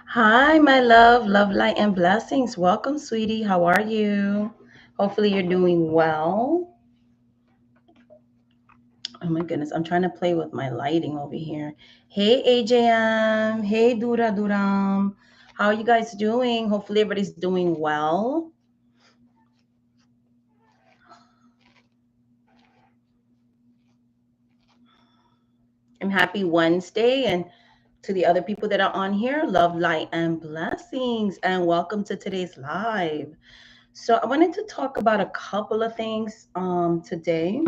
Hi, my love, love, light, and blessings. Welcome, sweetie. How are you? Hopefully, you're doing well. Oh my goodness, I'm trying to play with my lighting over here. Hey, AJM. Hey, Dura Duram. How are you guys doing? Hopefully, everybody's doing well. And happy Wednesday. And to the other people that are on here, love, light, and blessings. And welcome to today's live. So, I wanted to talk about a couple of things today.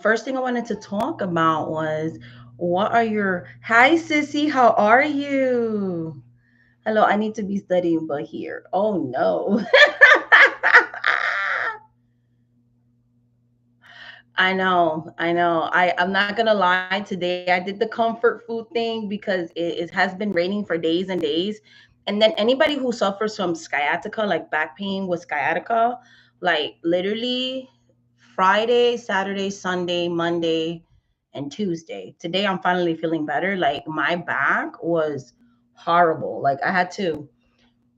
First thing I wanted to talk about was what are your hi sissy, how are you? Hello, I need to be studying but here. Oh no. I know. I'm not gonna lie. Today I did the comfort food thing because it has been raining for days and days. And then anybody who suffers from sciatica, like back pain with sciatica, like literally Friday, Saturday, Sunday, Monday, and Tuesday. Today I'm finally feeling better. Like my back was horrible. Like I had to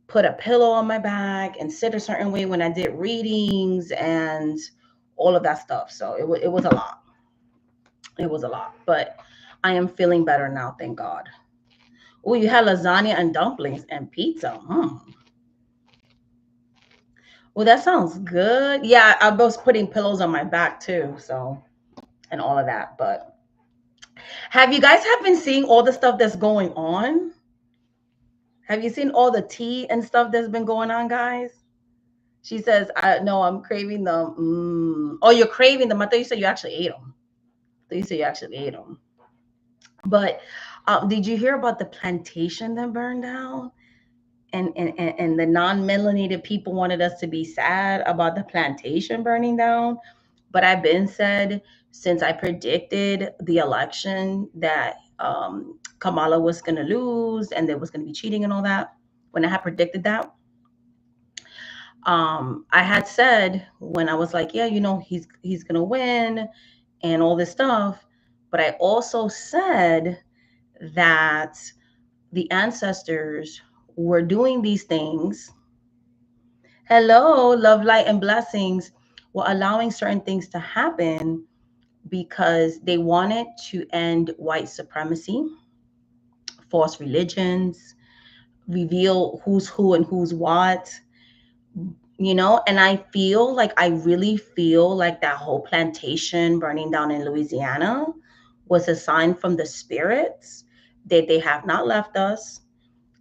put a pillow on my back and sit a certain way when I did readings and all of that stuff. So it was a lot. It was a lot, but I am feeling better now, thank God. Oh, you had lasagna and dumplings and pizza. Well, that sounds good. Yeah, I was putting pillows on my back too, so and all of that. But have you guys have been seeing all the stuff that's going on? Have you seen all the tea and stuff that's been going on, guys? She says, "I no, I'm craving them." Oh, you're craving them. I thought you said you actually ate them. I thought you said you actually ate them. But did you hear about the plantation that burned down? And the non-melanated people wanted us to be sad about the plantation burning down. But I've been said since I predicted the election that Kamala was going to lose and there was going to be cheating and all that. When I had predicted that, I had said when I was like, yeah, he's gonna win and all this stuff. But I also said that the ancestors were doing these things. Hello, love, light, and blessings. Were allowing certain things to happen because they wanted to end white supremacy, false religions, reveal who's who and who's what, and I feel like I really feel like that whole plantation burning down in Louisiana was a sign from the spirits that they have not left us,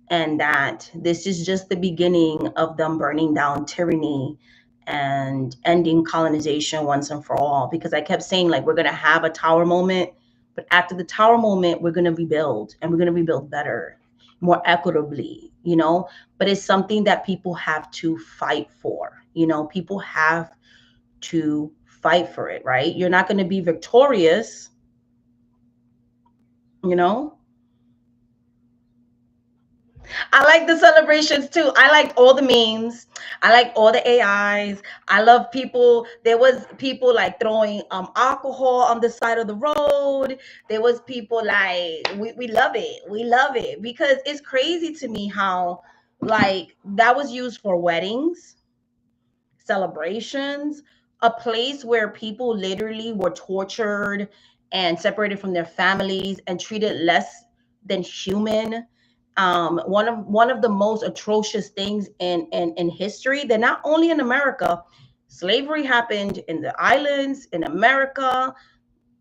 and that this is just the beginning of them burning down tyranny and ending colonization once and for all. Because I kept saying, like, we're going to have a tower moment, but after the tower moment, we're going to rebuild, and we're going to rebuild better, more equitably, but it's something that people have to fight for. People have to fight for it, right? You're not going to be victorious, you know I like the celebrations too. I liked all the memes. I liked all the AIs. I love people. There was people like throwing alcohol on the side of the road. There was people like we love it. We love it because it's crazy to me how like that was used for weddings, celebrations, a place where people literally were tortured and separated from their families and treated less than human. One of the most atrocious things in history. That not only in America, slavery happened in the islands, in America.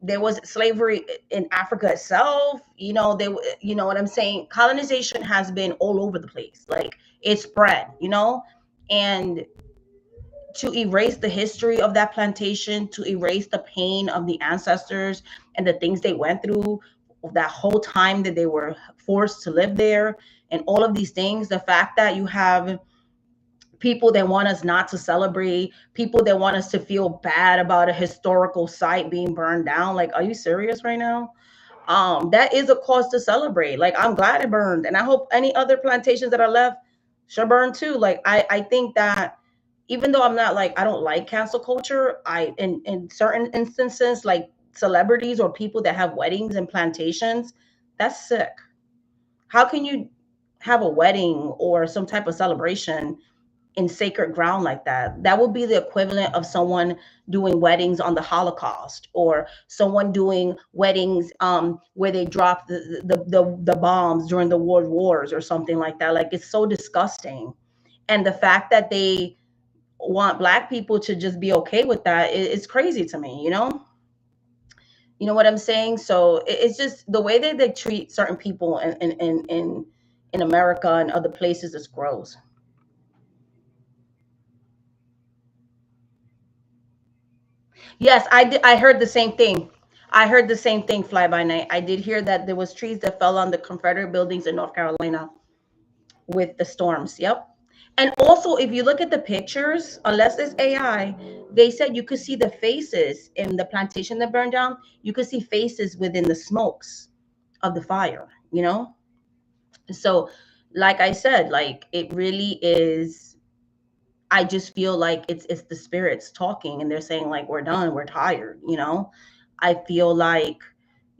There was slavery in Africa itself. You know what I'm saying. Colonization has been all over the place. Like it spread. And to erase the history of that plantation, to erase the pain of the ancestors and the things they went through that whole time that they were forced to live there, and all of these things. The fact that you have people that want us not to celebrate, people that want us to feel bad about a historical site being burned down. Like, are you serious right now? That is a cause to celebrate. Like, I'm glad it burned, and I hope any other plantations that are left should burn too. Like, I think that even though I'm not like, I don't like cancel culture, I in certain instances, like celebrities or people that have weddings and plantations, that's sick. How can you have a wedding or some type of celebration in sacred ground like that? That would be the equivalent of someone doing weddings on the Holocaust, or someone doing weddings where they drop the bombs during the world wars or something like that. Like, it's so disgusting. And the fact that they want black people to just be okay with that is crazy to me, you know what I'm saying? So it's just the way that they treat certain people in America and other places is gross. Yes, I did. I heard the same thing. I heard the same thing, fly by night. I did hear that there was trees that fell on the Confederate buildings in North Carolina with the storms. Yep. And also, if you look at the pictures, unless it's AI, they said you could see the faces in the plantation that burned down. You could see faces within the smokes of the fire. So, like I said, like, it really is. I just feel like it's the spirits talking, and they're saying like, we're done, we're tired. I feel like,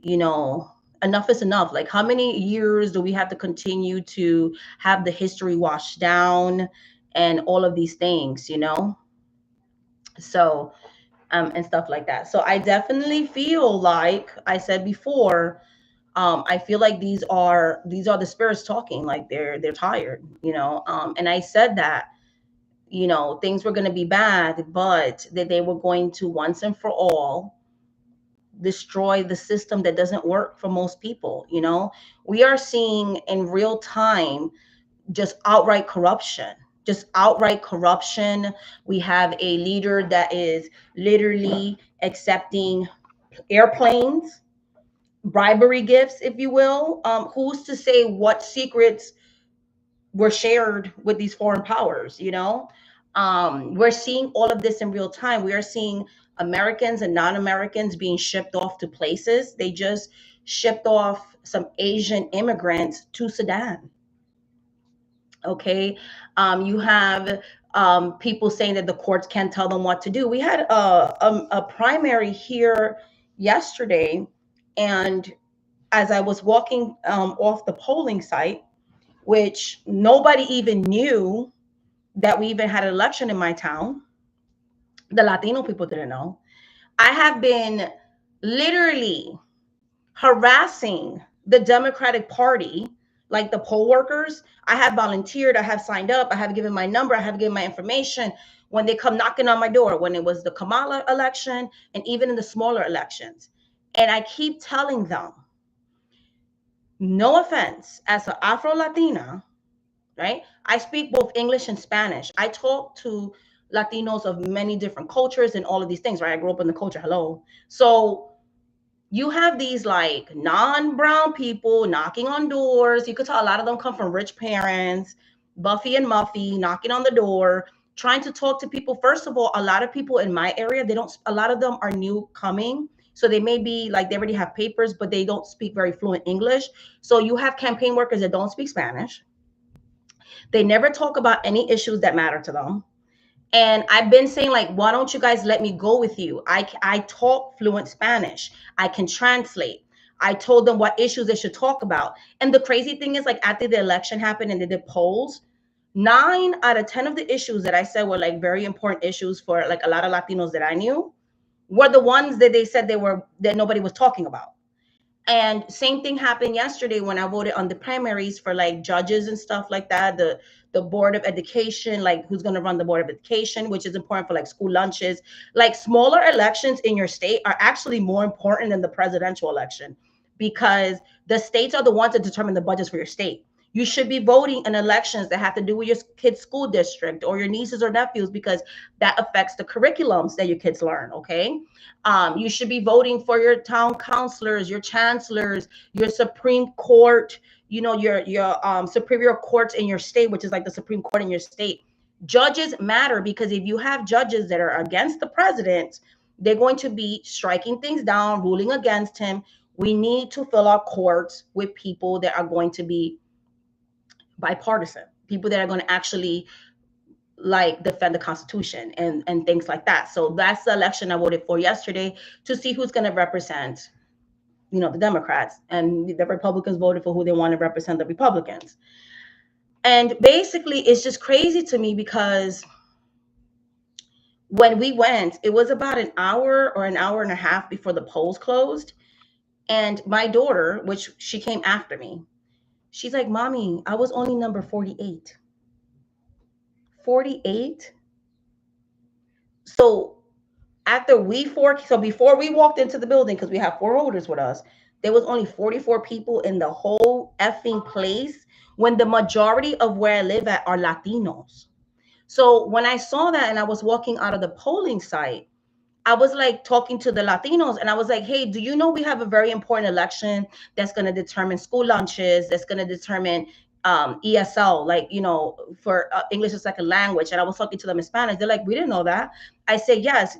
you know, enough is enough. Like, how many years do we have to continue to have the history washed down and all of these things? So, and stuff like that. So I definitely feel like I said before, I feel like these are the spirits talking, like they're tired. And I said that, things were going to be bad, but that they were going to once and for all destroy the system that doesn't work for most people. We are seeing in real time just outright corruption. Just outright corruption. We have a leader that is literally accepting airplanes, bribery gifts, if you will. Who's to say what secrets were shared with these foreign powers? We're seeing all of this in real time. We are seeing Americans and non-Americans being shipped off to places. They just shipped off some Asian immigrants to Sudan. Okay. You have people saying that the courts can't tell them what to do. We had a primary here yesterday, and as I was walking off the polling site, which nobody even knew that we even had an election in my town. The Latino people didn't know. I have been literally harassing the Democratic Party, like the poll workers. I have volunteered, I have signed up, I have given my number, I have given my information when they come knocking on my door, when it was the Kamala election and even in the smaller elections. And I keep telling them, no offense, as an Afro Latina, right? I speak both English and Spanish. I talk to Latinos of many different cultures and all of these things, right? I grew up in the culture. Hello. So you have these like non-brown people knocking on doors. You could tell a lot of them come from rich parents, Buffy and Muffy, knocking on the door, trying to talk to people. First of all, a lot of people in my area, they don't, a lot of them are new coming. So they may be like, they already have papers, but they don't speak very fluent English. So you have campaign workers that don't speak Spanish. They never talk about any issues that matter to them. And I've been saying, like, why don't you guys let me go with you? I talk fluent Spanish. I can translate. I told them what issues they should talk about. And the crazy thing is, like, after the election happened and they did polls, 9 out of 10 of the issues that I said were like very important issues for like a lot of Latinos that I knew were the ones that they said that nobody was talking about. And same thing happened yesterday when I voted on the primaries for like judges and stuff like that. The board of education, like who's going to run the board of education, which is important for like school lunches. Like smaller elections in your state are actually more important than the presidential election, because the states are the ones that determine the budgets for your state. You should be voting in elections that have to do with your kid's school district or your nieces or nephews, because that affects the curriculums that your kids learn. Okay. You should be voting for your town councilors, your chancellors, your Supreme Court, your superior courts in your state, which is like the Supreme Court in your state. Judges matter, because if you have judges that are against the president, they're going to be striking things down, ruling against him. We need to fill our courts with people that are going to be bipartisan, people that are going to actually like defend the Constitution and things like that. So that's the election I voted for yesterday, to see who's going to represent the Democrats, and the Republicans voted for who they want to represent the Republicans. And basically, it's just crazy to me because when we went, it was about an hour or an hour and a half before the polls closed. And my daughter, which she came after me, she's like, Mommy, I was only number 48. 48? So so before we walked into the building, because we have four voters with us, there was only 44 people in the whole effing place when the majority of where I live at are Latinos. So when I saw that and I was walking out of the polling site, I was like talking to the Latinos and I was like, hey, do you know we have a very important election that's going to determine school lunches, that's going to determine ESL, like, for English as second language. And I was talking to them in Spanish. They're like, we didn't know that. I said, yes,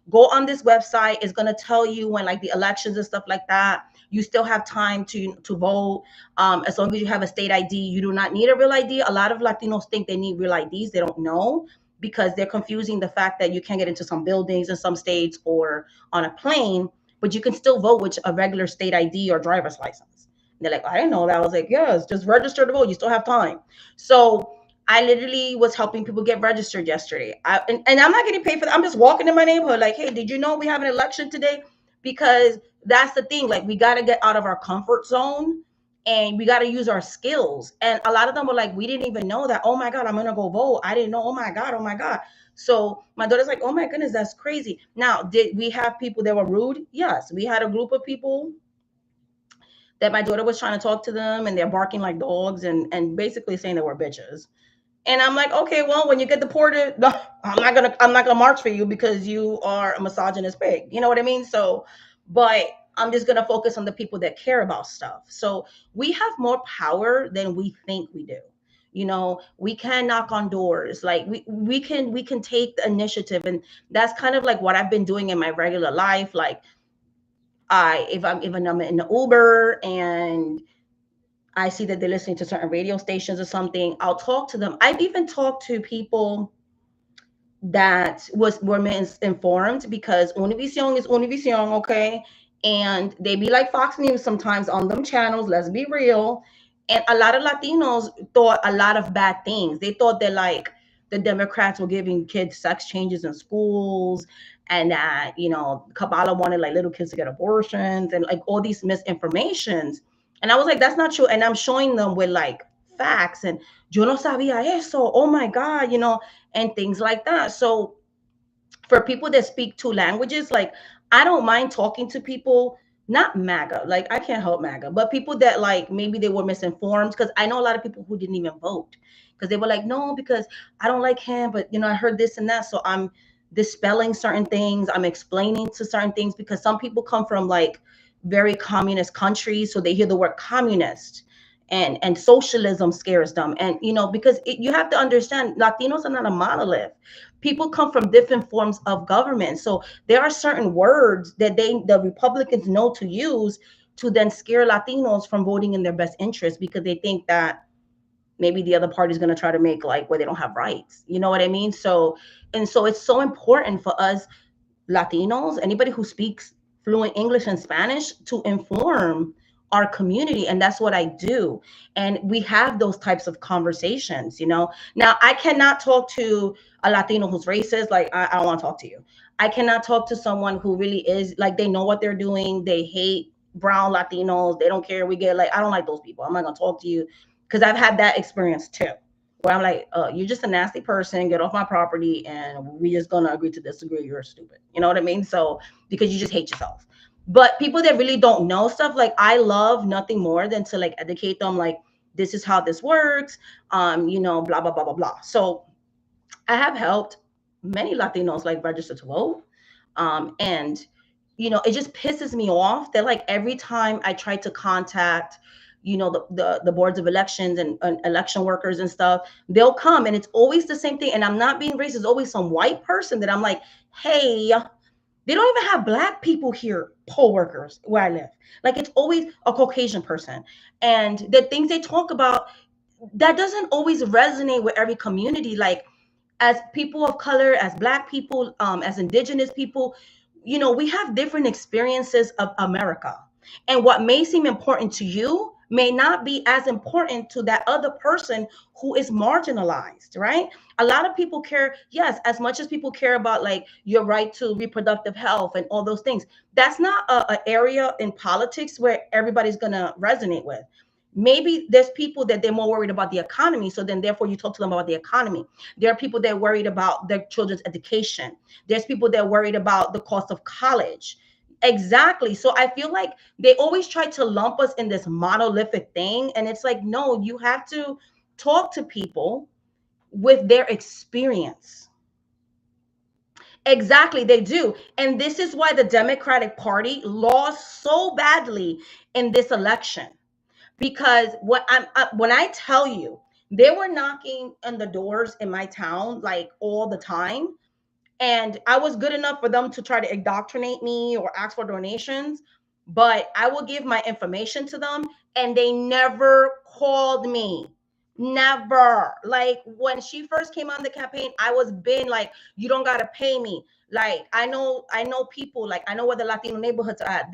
go on this website. It's going to tell you when like the elections and stuff like that. You still have time to vote. As long as you have a state ID, you do not need a real ID. A lot of Latinos think they need real IDs. They don't know because they're confusing the fact that you can't get into some buildings in some states or on a plane, but you can still vote with a regular state ID or driver's license. And they're like, I didn't know that. I was like, yes, just register to vote. You still have time. So I literally was helping people get registered yesterday. And I'm not getting paid for that. I'm just walking in my neighborhood like, hey, did you know we have an election today? Because that's the thing. Like, we got to get out of our comfort zone and we got to use our skills. And a lot of them were like, we didn't even know that. Oh my God, I'm going to go vote. I didn't know. Oh my God. Oh my God. So my daughter's like, oh my goodness, that's crazy. Now, did we have people that were rude? Yes. We had a group of people that my daughter was trying to talk to them and they're barking like dogs and basically saying they were bitches. And I'm like, okay, well, when you get deported, no, I'm not gonna march for you because you are a misogynist pig. You know what I mean? So, but I'm just gonna focus on the people that care about stuff. So we have more power than we think we do. We can knock on doors. Like we can take the initiative, and that's kind of like what I've been doing in my regular life. Like if I'm in the Uber and I see that they're listening to certain radio stations or something, I'll talk to them. I've even talked to people that were misinformed because Univision is Univision, okay? And they be like Fox News sometimes on them channels, let's be real. And a lot of Latinos thought a lot of bad things. They thought that like the Democrats were giving kids sex changes in schools and that, Kabbalah wanted like little kids to get abortions and like all these misinformations. And I was like, that's not true. And I'm showing them with like facts and yo no sabía eso. Oh my God, and things like that. So for people that speak two languages, like I don't mind talking to people, not MAGA, like I can't help MAGA, but people that like maybe they were misinformed because I know a lot of people who didn't even vote because they were like, no, because I don't like him, but I heard this and that. So I'm dispelling certain things. I'm explaining to certain things because some people come from like very communist countries. So they hear the word communist and socialism scares them. And, because you have to understand Latinos are not a monolith. People come from different forms of government. So there are certain words that the Republicans know to use to then scare Latinos from voting in their best interest because they think that maybe the other party is going to try to make like where they don't have rights. You know what I mean? So it's so important for us Latinos, anybody who speaks fluent English and Spanish, to inform our community. And that's what I do. And we have those types of conversations. Now, I cannot talk to a Latino who's racist. Like, I don't want to talk to you. I cannot talk to someone who really is like, they know what they're doing. They hate brown Latinos. They don't care. I don't like those people. I'm not going to talk to you because I've had that experience too where I'm like, you're just a nasty person, get off my property, and we just gonna agree to disagree. You're stupid. You know what I mean? So because you just hate yourself. But people that really don't know stuff, like I love nothing more than to like educate them, like this is how this works, blah blah blah blah blah. So I have helped many Latinos like register to vote. And it just pisses me off that like every time I try to contact, the boards of elections and election workers and stuff, they'll come and it's always the same thing. And I'm not being racist, it's always some white person that I'm like, hey, they don't even have black people here, poll workers where I live. Like it's always a Caucasian person. And the things they talk about, that doesn't always resonate with every community. Like as people of color, as black people, as indigenous people, we have different experiences of America. And what may seem important to you may not be as important to that other person who is marginalized, right? A lot of people care, yes, as much as people care about like your right to reproductive health and all those things. That's not a area in politics where everybody's gonna resonate with. Maybe there's people that they're more worried about the economy, so then therefore you talk to them about the economy. There are people that are worried about their children's education. There's people that are worried about the cost of college. Exactly. So I feel like they always try to lump us in this monolithic thing, and it's like, no, you have to talk to people with their experience. Exactly, they do. And this is why the Democratic Party lost so badly in this election. Because when I tell you, they were knocking on the doors in my town like all the time, and I was good enough for them to try to indoctrinate me or ask for donations, but I will give my information to them, and they never called me. Never. Like when she first came on the campaign, I was been like, you don't gotta pay me. Like I know people, like I know where the Latino neighborhoods are at.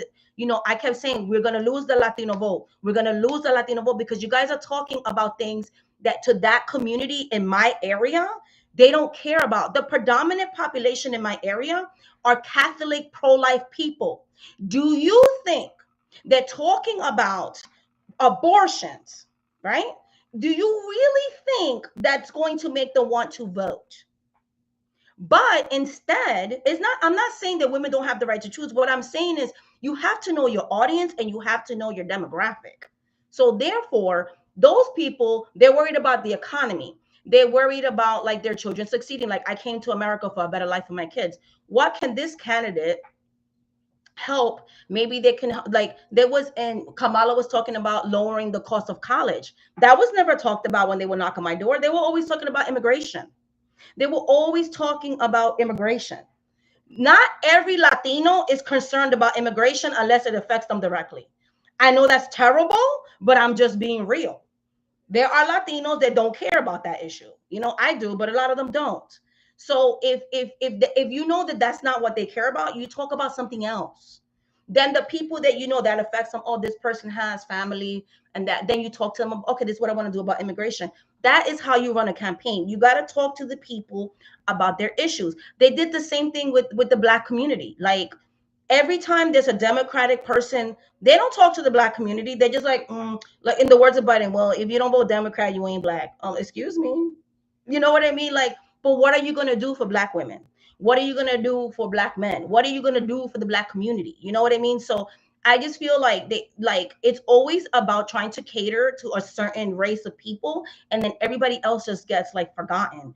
I kept saying we're gonna lose the Latino vote. We're gonna lose the Latino vote because you guys are talking about things that to that community in my area they don't care about. The predominant population in my area are Catholic pro-life people. Do you think that talking about abortions, right? Do you really think that's going to make them want to vote? But instead, I'm not saying that women don't have the right to choose. What I'm saying is you have to know your audience and you have to know your demographic. So therefore, those people, they're worried about the economy. They're worried about like their children succeeding. Like I came to America for a better life for my kids. What can this candidate help? Maybe they can, like there was, and Kamala was talking about lowering the cost of college. That was never talked about when they were knocking my door. They were always talking about immigration. They were always talking about immigration. Not every Latino is concerned about immigration unless it affects them directly. I know that's terrible, but I'm just being real. There are Latinos that don't care about that issue. I do, but a lot of them don't. So if you know that that's not what they care about, you talk about something else. Then the people that that affects them, oh, this person has family, and that then you talk to them. Okay, this is what I want to do about immigration. That is how you run a campaign. You got to talk to the people about their issues. They did the same thing with the Black community. Like every time there's a Democratic person, they don't talk to the Black community. They're just like in the words of Biden, well, if you don't vote Democrat, you ain't Black. Excuse me. You know what I mean? Like, but what are you going to do for Black women? What are you going to do for Black men? What are you going to do for the Black community? You know what I mean? So I just feel like it's always about trying to cater to a certain race of people, and then everybody else just gets like forgotten.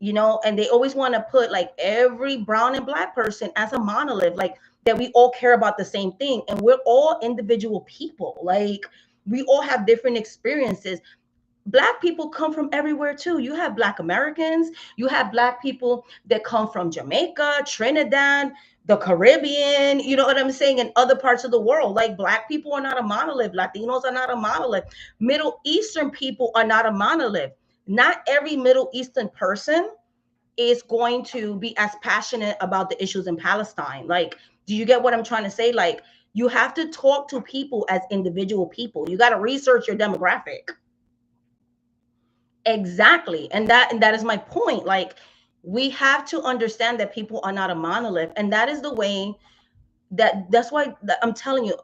And they always want to put like every brown and Black person as a monolith, like that we all care about the same thing, and we're all individual people. Like we all have different experiences. Black people come from everywhere too. You have Black Americans, you have Black people that come from Jamaica, Trinidad, the Caribbean, you know what I'm saying, and other parts of the world. Like Black people are not a monolith. Latinos are not a monolith. Middle Eastern people are not a monolith. Not every Middle Eastern person is going to be as passionate about the issues in Palestine. Like, do you get what I'm trying to say? Like, you have to talk to people as individual people. You got to research your demographic. Exactly. And that is my point. Like, we have to understand that people are not a monolith. And that is the way that's why I'm telling you,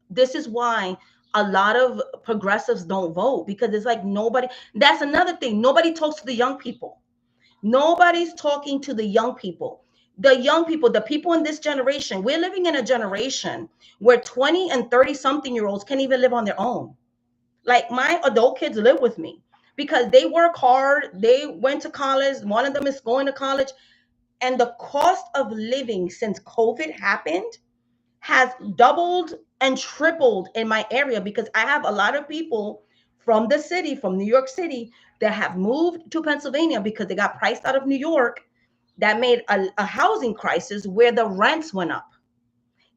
this is why a lot of progressives don't vote, because it's like nobody, that's another thing. Nobody talks to the young people. Nobody's talking to the young people. The young people, the people in this generation, we're living in a generation where 20 and 30 something year olds can't even live on their own. Like my adult kids live with me because they work hard. They went to college. One of them is going to college. And the cost of living since COVID happened has doubled and tripled in my area, because I have a lot of people from the city, from New York City, that have moved to Pennsylvania because they got priced out of New York. That made a housing crisis where the rents went up.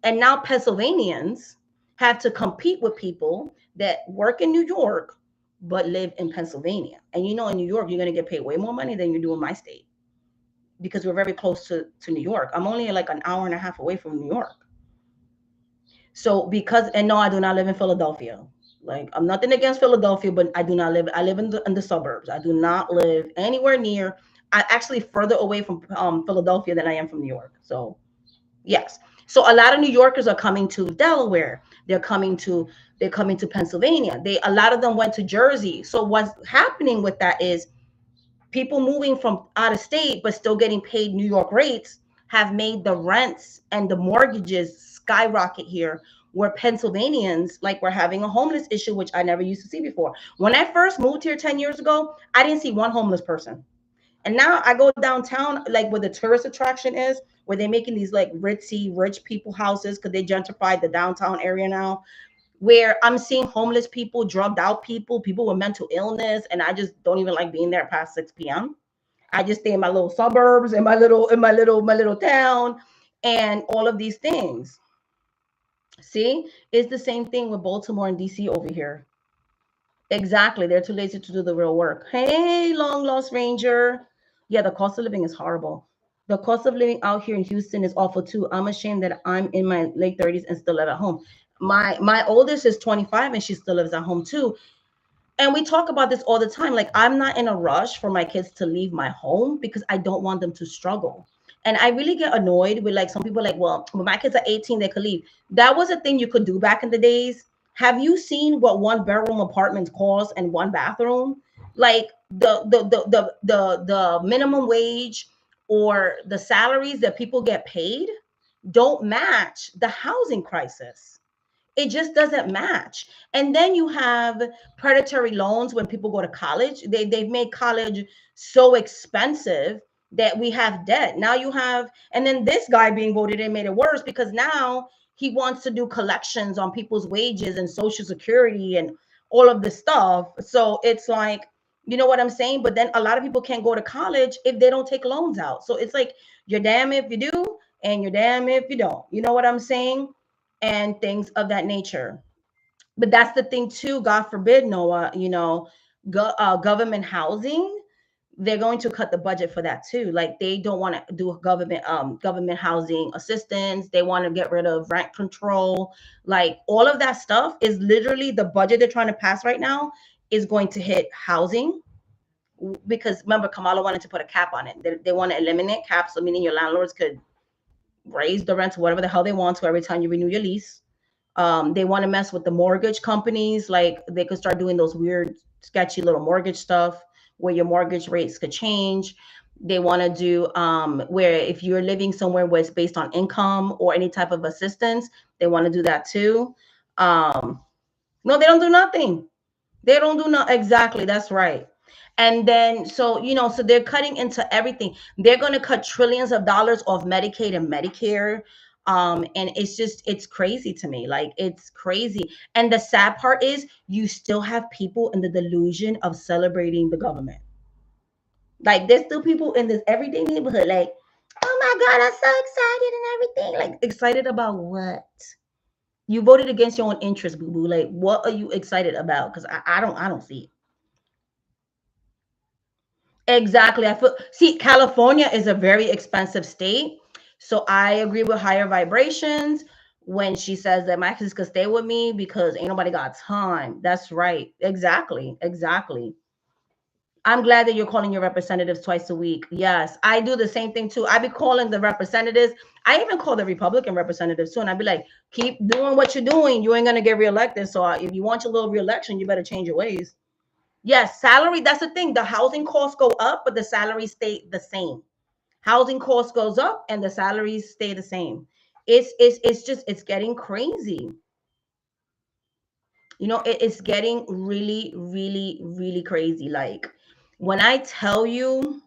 And now Pennsylvanians have to compete with people that work in New York but live in Pennsylvania. And in New York, you're going to get paid way more money than you do in my state, because we're very close to New York. I'm only like an hour and a half away from New York. So because, and no, I do not live in Philadelphia. Like, I'm nothing against Philadelphia, but I do not live. I live in the suburbs. I do not live anywhere near. I actually further away from Philadelphia than I am from New York. So yes. So a lot of New Yorkers are coming to Delaware. They're coming to Pennsylvania. They A lot of them went to Jersey. So what's happening with that is people moving from out of state but still getting paid New York rates have made the rents and the mortgages skyrocket here, where Pennsylvanians, like, we're having a homeless issue, which I never used to see before. When I first moved here 10 years ago, I didn't see one homeless person. And now I go downtown, like where the tourist attraction is, where they're making these like ritzy, rich people houses because they gentrified the downtown area now, where I'm seeing homeless people, drugged out people, people with mental illness, and I just don't even like being there past 6 p.m. I just stay in my little suburbs, in my little town, and all of these things. See, it's the same thing with Baltimore and DC over here. Exactly. They're too lazy to do the real work. Hey, long lost ranger. Yeah, the cost of living is horrible. The cost of living out here in Houston is awful too. I'm ashamed that I'm in my late 30s and still live at home. My oldest is 25 and she still lives at home too. And we talk about this all the time. Like, I'm not in a rush for my kids to leave my home because I don't want them to struggle. And I really get annoyed with, like, some people like, well, when my kids are 18, they could leave. That was a thing you could do back in the days. Have you seen what one bedroom apartments cost and one bathroom? Like, the minimum wage or the salaries that people get paid don't match the housing crisis. It just doesn't match. And then you have predatory loans when people go to college. They've made college so expensive that we have debt. Now you have, and then this guy being voted in made it worse because now he wants to do collections on people's wages and social security and all of this stuff. So it's like, you know what I'm saying? But then a lot of people can't go to college if they don't take loans out. So it's like, you're damn if you do and you're damn if you don't. You know what I'm saying? And things of that nature. But that's the thing too. God forbid, Noah. Government housing. They're going to cut the budget for that too. Like, they don't want to do government housing assistance. They want to get rid of rent control. Like, all of that stuff is literally the budget they're trying to pass right now is going to hit housing, because remember, Kamala wanted to put a cap on it. They want to eliminate caps, so meaning your landlords could raise the rent to whatever the hell they want to every time you renew your lease. They want to mess with the mortgage companies. Like, they could start doing those weird, sketchy little mortgage stuff where your mortgage rates could change. They want to do where if you're living somewhere where it's based on income or any type of assistance, they want to do that too. No, they don't do nothing. They don't do no exactly. That's right. And then so they're cutting into everything. They're going to cut trillions of dollars off Medicaid and Medicare. And it's crazy to me. Like, it's crazy. And the sad part is you still have people in the delusion of celebrating the government. Like, there's still people in this everyday neighborhood, like, oh my God, I'm so excited and everything. Like, excited about what? You voted against your own interest, boo boo. Like, what are you excited about? Because I don't see it. Exactly. I feel, see, California is a very expensive state. So I agree with higher vibrations when she says that my kids could stay with me because ain't nobody got time. That's right. Exactly. Exactly. I'm glad that you're calling your representatives twice a week. Yes, I do the same thing too. I be calling the representatives. I even call the Republican representatives too. And I'd be like, keep doing what you're doing. You ain't going to get reelected. So if you want your little reelection, you better change your ways. Yes, salary. That's the thing. The housing costs go up, but the salaries stay the same. Housing cost goes up, and the salaries stay the same. It's getting crazy. It's getting really, really, really crazy. Like, when I tell you,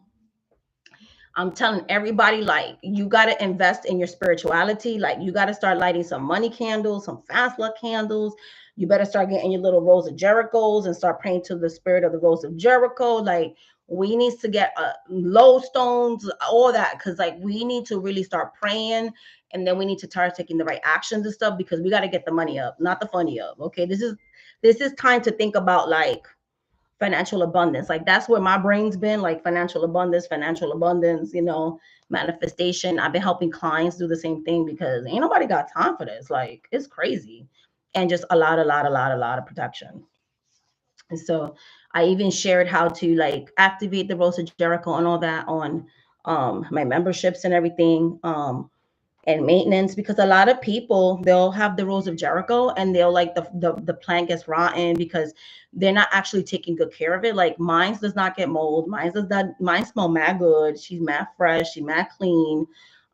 I'm telling everybody, like, you got to invest in your spirituality. Like, you got to start lighting some money candles, some fast luck candles. You better start getting your little Rose of Jericho's and start praying to the spirit of the Rose of Jericho. Like, we need to get low stones, all that, because, like, we need to really start praying, and then we need to start taking the right actions and stuff, because we got to get the money up, not the funny up. Okay, this is time to think about, like, financial abundance. Like that's where my brain's been, like financial abundance, manifestation. I've been helping clients do the same thing because ain't nobody got time for this. Like it's crazy. And just a lot of protection. And so I even shared how to like activate the Rose of Jericho and all that on my memberships and everything. And maintenance, because a lot of people, they'll have the Rose of Jericho and they'll like the plant gets rotten because they're not actually taking good care of it. Like mine does not get mold, mine smell mad good, she's mad fresh, she's mad clean,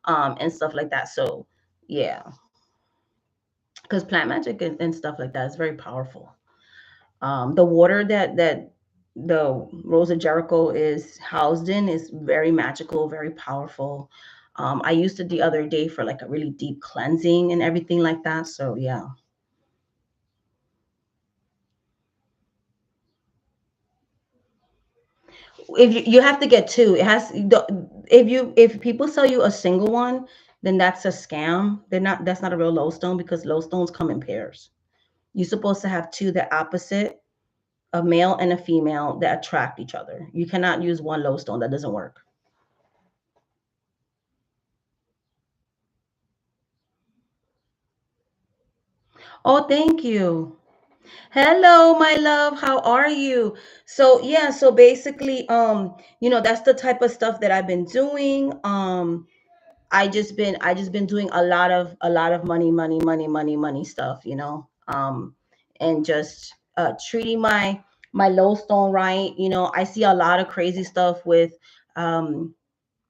and stuff like that. So yeah, because plant magic and stuff like that is very powerful. The water that the Rose of Jericho is housed in is very magical, very powerful. I used it the other day for like a really deep cleansing and everything like that. So yeah, if you have to get two, it has. If people sell you a single one, then that's a scam. They're not. That's not a real lodestone because lodestones come in pairs. You're supposed to have two that opposite, a male and a female that attract each other. You cannot use one lodestone. That doesn't work. Oh, thank you. Hello, my love. How are you? So yeah, so basically, that's the type of stuff that I've been doing. I just been doing a lot of money stuff, and just treating my low stone right. I see a lot of crazy stuff with um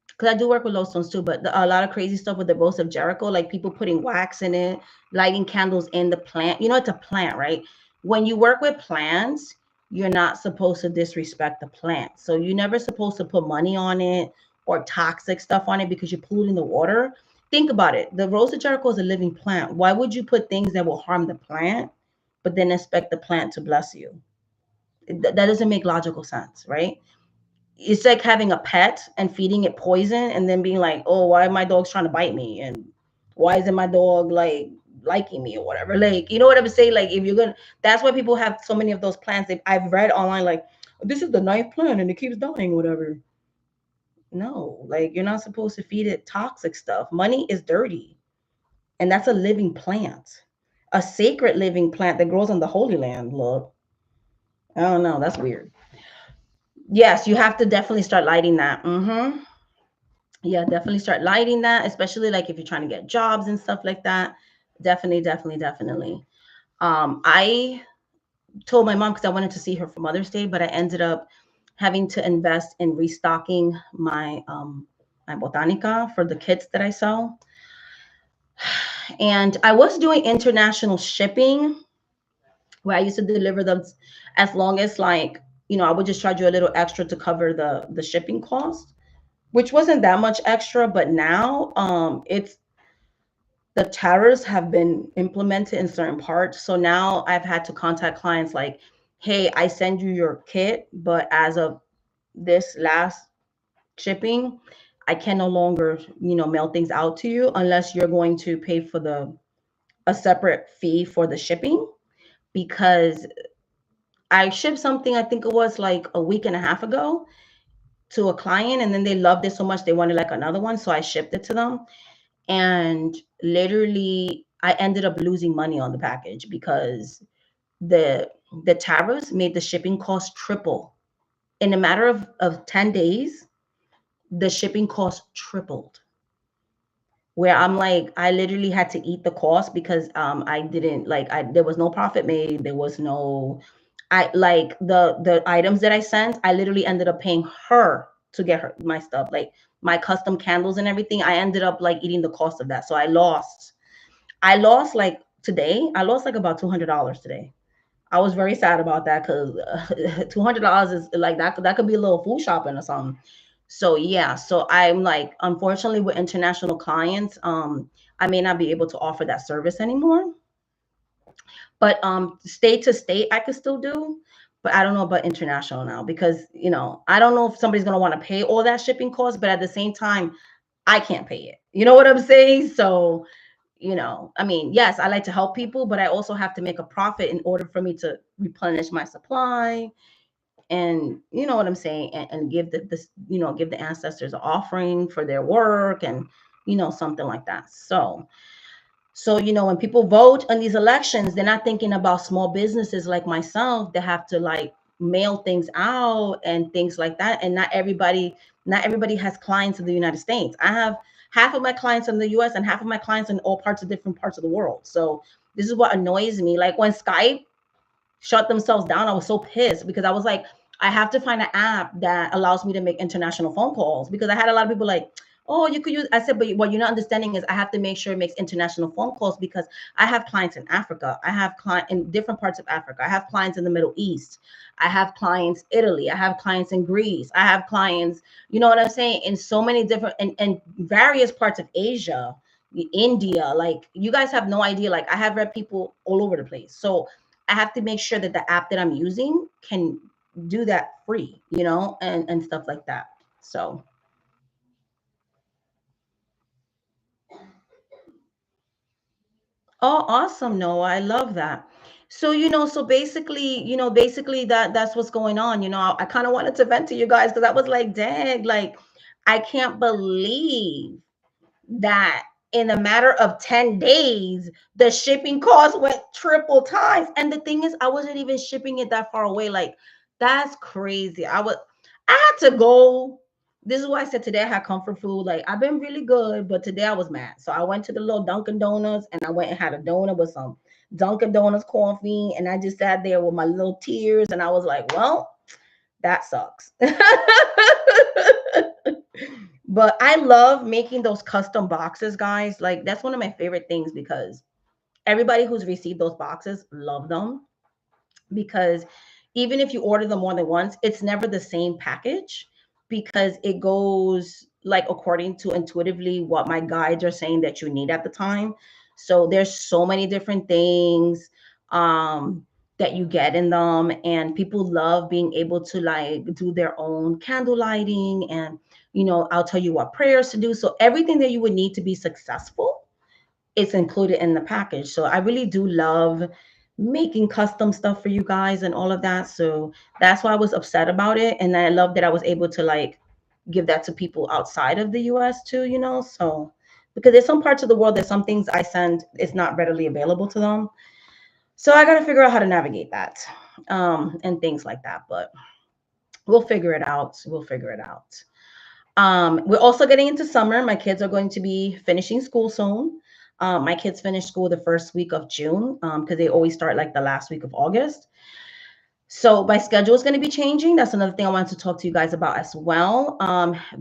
because I do work with low stones too, but a lot of crazy stuff with the Rose of Jericho, like people putting wax in it, lighting candles in the plant. It's a plant, right? When you work with plants, you're not supposed to disrespect the plant. So you're never supposed to put money on it or toxic stuff on it because you're polluting the water. Think about it. The Rose of Jericho is a living plant. Why would you put things that will harm the plant, but then expect the plant to bless you? That doesn't make logical sense, right? It's like having a pet and feeding it poison and then being like, oh, why are my dogs trying to bite me? And why isn't my dog like liking me or whatever? Like, you know what I'm saying? Like, if you're gonna, that's why people have so many of those plants. I've read online, like, this is the ninth plant and it keeps dying, whatever. No, like, you're not supposed to feed it toxic stuff. Money is dirty, and that's a living plant, a sacred living plant that grows on the Holy Land. Look, I don't know. That's weird. Yes, you have to definitely start lighting that. Yeah, definitely start lighting that, especially like if you're trying to get jobs and stuff like that. Definitely, definitely, definitely. I told my mom because I wanted to see her for Mother's Day, but I ended up having to invest in restocking my botanica for the kits that I sell. And I was doing international shipping where I used to deliver them as long as like, I would just charge you a little extra to cover the shipping cost, which wasn't that much extra, but now it's the tariffs have been implemented in certain parts. So now I've had to contact clients like, hey, I send you your kit, but as of this last shipping, I can no longer, mail things out to you unless you're going to pay for the a separate fee for the shipping, because I shipped something, I think it was like a week and a half ago, to a client, and then they loved it so much they wanted like another one, so I shipped it to them. And literally I ended up losing money on the package because the the tariffs made the shipping cost triple. In a matter of 10 days, the shipping cost tripled. Where I'm like, I literally had to eat the cost because I didn't like I there was no profit made. There was no I like the items that I sent, I literally ended up paying her to get her my stuff, like my custom candles and everything. I ended up like eating the cost of that. So I lost like today, I lost like about $200 today. I was very sad about that because $200 is like that could be a little food shopping or something. So yeah, so I'm like, unfortunately, with international clients, I may not be able to offer that service anymore. But state to state, I could still do. But I don't know about international now because I don't know if somebody's gonna want to pay all that shipping cost, but at the same time, I can't pay it. You know what I'm saying? So I mean, yes, I like to help people, but I also have to make a profit in order for me to replenish my supply and you know what I'm saying, and give this, give the ancestors an offering for their work, and something like that. So, when people vote on these elections, they're not thinking about small businesses like myself that have to like mail things out and things like that. And not everybody has clients in the United States. I have half of my clients in the US and half of my clients in all parts of different parts of the world. So this is what annoys me. Like when Skype shut themselves down, I was so pissed because I was like, I have to find an app that allows me to make international phone calls, because I had a lot of people like, oh, you could use. I said, but what you're not understanding is I have to make sure it makes international phone calls, because I have clients in Africa. I have clients in different parts of Africa. I have clients in the Middle East. I have clients Italy. I have clients in Greece. I have clients, you know what I'm saying, in so many different and various parts of Asia, India. Like you guys have no idea. Like I have read people all over the place. So I have to make sure that the app that I'm using can do that free, and stuff like that. So, oh, awesome. No, I love that. So, basically that's what's going on. I kind of wanted to vent to you guys because I was like, dang, like I can't believe that in a matter of 10 days, the shipping cost went triple times. And the thing is, I wasn't even shipping it that far away. Like, that's crazy. I had to go. This is why I said today I had comfort food. Like, I've been really good, but today I was mad. So I went to the little Dunkin' Donuts and I went and had a donut with some Dunkin' Donuts coffee. And I just sat there with my little tears. And I was like, well, that sucks. But I love making those custom boxes, guys. Like that's one of my favorite things, because everybody who's received those boxes love them, because even if you order them more than once, it's never the same package, because it goes like according to intuitively what my guides are saying that you need at the time. So there's so many different things that you get in them, and people love being able to like do their own candle lighting, and I'll tell you what prayers to do. So everything that you would need to be successful, it's included in the package. So I really do love making custom stuff for you guys and all of that. So that's why I was upset about it. And I love that I was able to like give that to people outside of the US too, So because there's some parts of the world that some things I send is not readily available to them. So I got to figure out how to navigate that, and things like that. But we'll figure it out. We'll figure it out. We're also getting into summer. My kids are going to be finishing school soon. My kids finish school the first week of June, because they always start like the last week of August. So my schedule is going to be changing. That's another thing I wanted to talk to you guys about as well.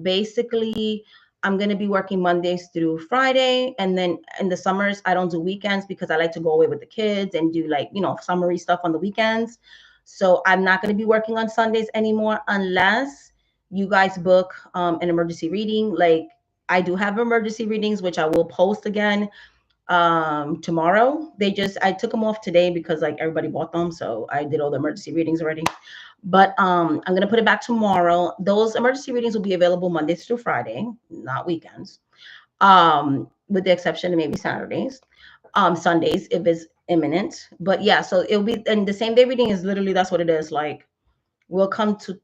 Basically, I'm going to be working Mondays through Friday. And then in the summers, I don't do weekends because I like to go away with the kids and do like, summery stuff on the weekends. So I'm not going to be working on Sundays anymore unless you guys book an emergency reading. Like I do have emergency readings, which I will post again tomorrow. I took them off today because like everybody bought them, so I did all the emergency readings already. But I'm gonna put it back tomorrow. Those emergency readings will be available Mondays through Friday, not weekends, with the exception of maybe Saturdays, Sundays if it's imminent. But yeah, so it'll be, and the same day reading is literally, that's what it is. Like we'll come to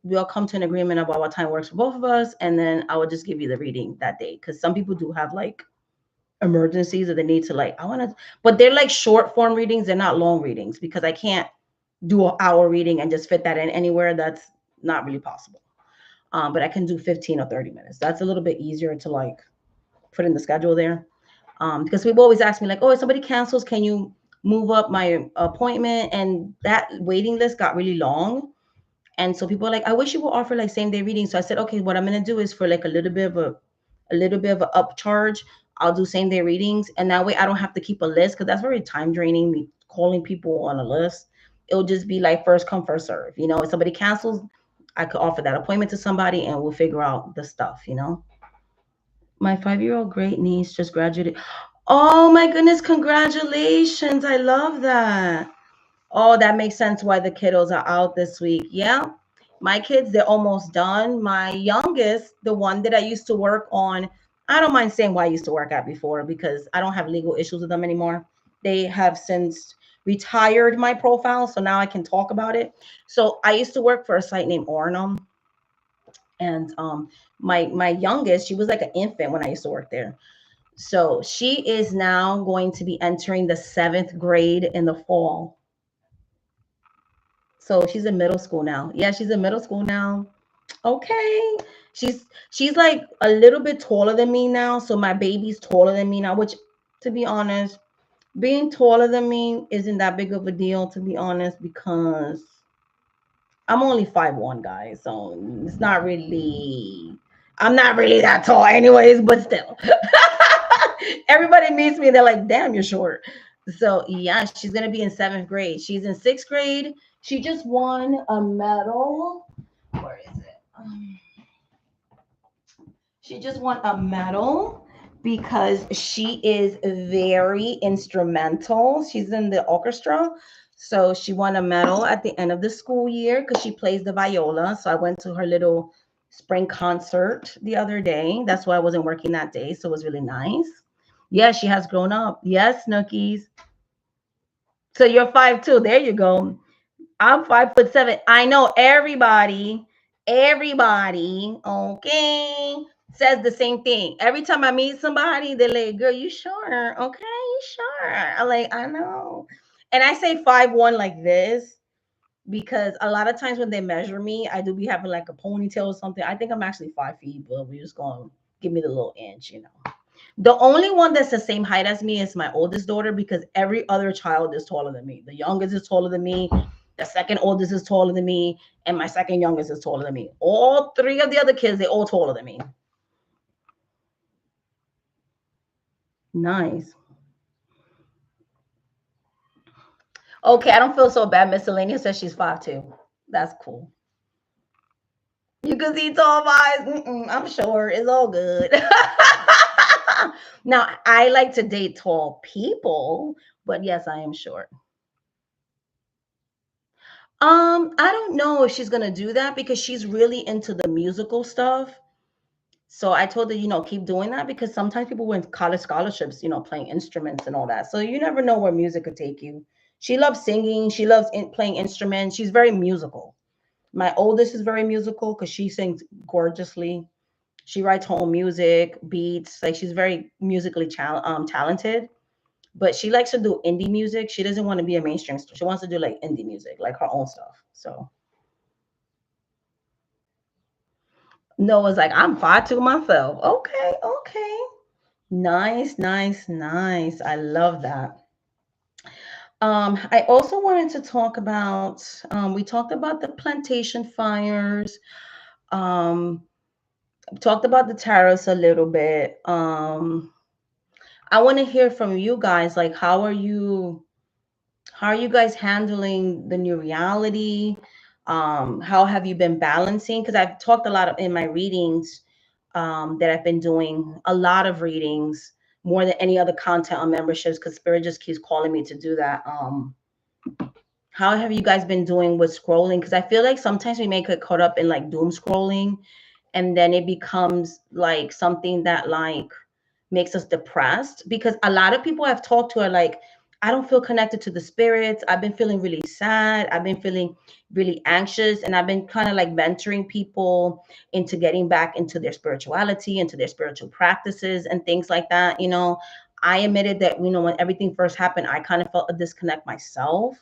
an agreement about what time works for both of us, and then I will just give you the reading that day, because some people do have like emergencies that they need to like, I want to, but they're like short form readings. They're not long readings, because I can't do an hour reading and just fit that in anywhere. That's not really possible. But I can do 15 or 30 minutes. That's a little bit easier to like put in the schedule there. Because people always ask me like, oh, if somebody cancels, can you move up my appointment? And that waiting list got really long. And so people are like, I wish you would offer like same day reading. So I said, okay, what I'm gonna do is for like a little bit of an upcharge, I'll do same day readings. And that way I don't have to keep a list, because that's very time draining, me calling people on a list. It'll just be like first come, first serve. If somebody cancels, I could offer that appointment to somebody and we'll figure out the stuff. My 5-year-old great niece just graduated. Oh my goodness, congratulations. I love that. Oh, that makes sense why the kiddos are out this week. Yeah. My kids, they're almost done. My youngest, the one that I used to work on, I don't mind saying why I used to work at before, because I don't have legal issues with them anymore. They have since retired my profile, so now I can talk about it. So I used to work for a site named Ornum, and my youngest, she was like an infant when I used to work there. So she is now going to be entering the 7th grade in the fall. So she's in middle school now. Yeah, she's in middle school now. Okay. She's like a little bit taller than me now. So my baby's taller than me now, which, to be honest, being taller than me isn't that big of a deal, to be honest, because I'm only 5'1", guys. So it's not really, I'm not really that tall anyways, but still. Everybody meets me, they're like, damn, you're short. So yeah, she's gonna be in 7th grade. She's in 6th grade. She just won a medal. Where is it? She just won a medal because she is very instrumental. She's in the orchestra. So she won a medal at the end of the school year because she plays the viola. So I went to her little spring concert the other day. That's why I wasn't working that day. So it was really nice. Yeah, she has grown up. Yes, Nookies. So you're 5'2". There you go. I'm 5'7". I know everybody, okay, says the same thing. Every time I meet somebody, they're like, girl, you sure? Okay, you sure? I'm like, I know. And I say 5'1" like this because a lot of times when they measure me, I do be having like a ponytail or something. I think I'm actually 5 feet, but we're just going to give me the little inch. The only one that's the same height as me is my oldest daughter because every other child is taller than me. The youngest is taller than me. The second oldest is taller than me. And my second youngest is taller than me. All three of the other kids, they're all taller than me. Nice. Okay, I don't feel so bad. Miscellaneous says she's 5'2". That's cool. You can see tall eyes. I'm sure it's all good. Now, I like to date tall people, but yes, I am short. I don't know if she's gonna do that because she's really into the musical stuff. So I told her, keep doing that because sometimes people win college scholarships, playing instruments and all that. So you never know where music could take you. She loves singing. She loves playing instruments. She's very musical. My oldest is very musical because she sings gorgeously. She writes her own music, beats. Like she's very musically talented. But she likes to do indie music. She doesn't want to be a mainstream star. She wants to do like indie music, like her own stuff. So Noah's like, I'm 5'2" myself. Okay, okay. Nice, nice, nice. I love that. I also wanted to talk about, we talked about the plantation fires. Um, talked about the tariffs a little bit. I want to hear from you guys. Like, how are you guys handling the new reality? How have you been balancing? Because I've talked a lot in my readings that I've been doing, a lot of readings, more than any other content on memberships, because Spirit just keeps calling me to do that. How have you guys been doing with scrolling? Because I feel like sometimes we may get caught up in like doom scrolling, and then it becomes like something that like makes us depressed because a lot of people I've talked to are like, I don't feel connected to the spirits. I've been feeling really sad. I've been feeling really anxious. And I've been kind of like mentoring people into getting back into their spirituality, into their spiritual practices and things like that. I admitted that, when everything first happened, I kind of felt a disconnect myself.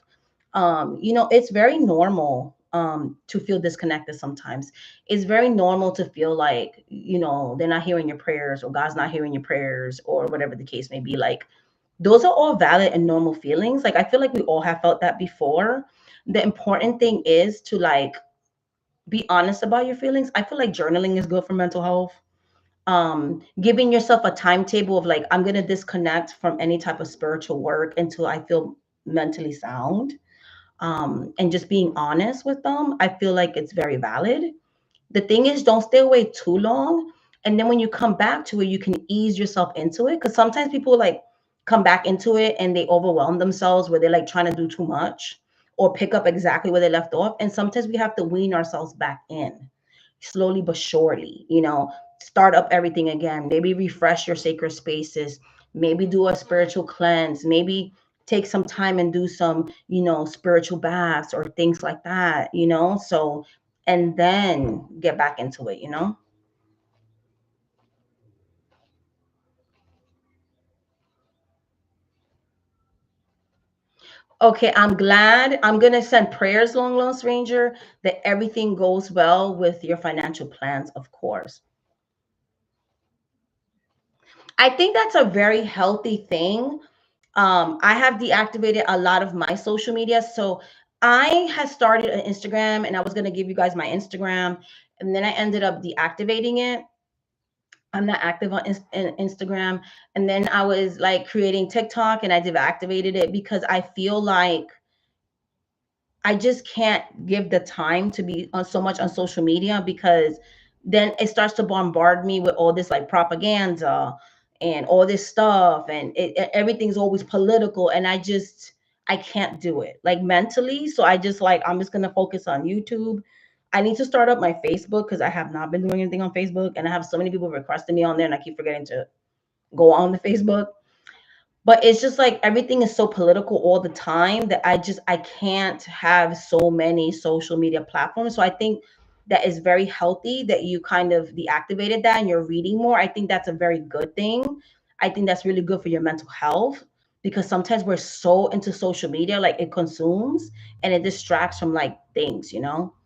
It's very normal to feel disconnected sometimes. It's very normal to feel like, they're not hearing your prayers or God's not hearing your prayers or whatever the case may be. Like, those are all valid and normal feelings. Like, I feel like we all have felt that before. The important thing is to like be honest about your feelings. I feel like journaling is good for mental health. Giving yourself a timetable of like, I'm going to disconnect from any type of spiritual work until I feel mentally sound, and just being honest with them, I feel like it's very valid. The thing is, don't stay away too long. And then when you come back to it, you can ease yourself into it. Because sometimes people like come back into it and they overwhelm themselves where they're like trying to do too much or pick up exactly where they left off. And sometimes we have to wean ourselves back in slowly but surely, start up everything again. Maybe refresh your sacred spaces. Maybe do a spiritual cleanse. Maybe take some time and do some, spiritual baths or things like that, so, and then get back into it. Okay, I'm glad. I'm going to send prayers, long lost ranger, that everything goes well with your financial plans, of course. I think that's a very healthy thing. I have deactivated a lot of my social media. So I had started an Instagram and I was going to give you guys my Instagram. And then I ended up deactivating it. I'm not active on Instagram. And then I was like creating TikTok and I deactivated it because I feel like I just can't give the time to be on so much on social media, because then it starts to bombard me with all this like propaganda and all this stuff, and everything's always political, and I can't do it like mentally. So I'm just gonna focus on YouTube. I need to start up my Facebook because I have not been doing anything on Facebook, and I have so many people requesting me on there, and I keep forgetting to go on the Facebook. But it's just like everything is so political all the time that I can't have so many social media platforms. So I think that is very healthy that you kind of deactivated that and you're reading more. I think that's a very good thing. I think that's really good for your mental health, because sometimes we're so into social media, like it consumes and it distracts from like things,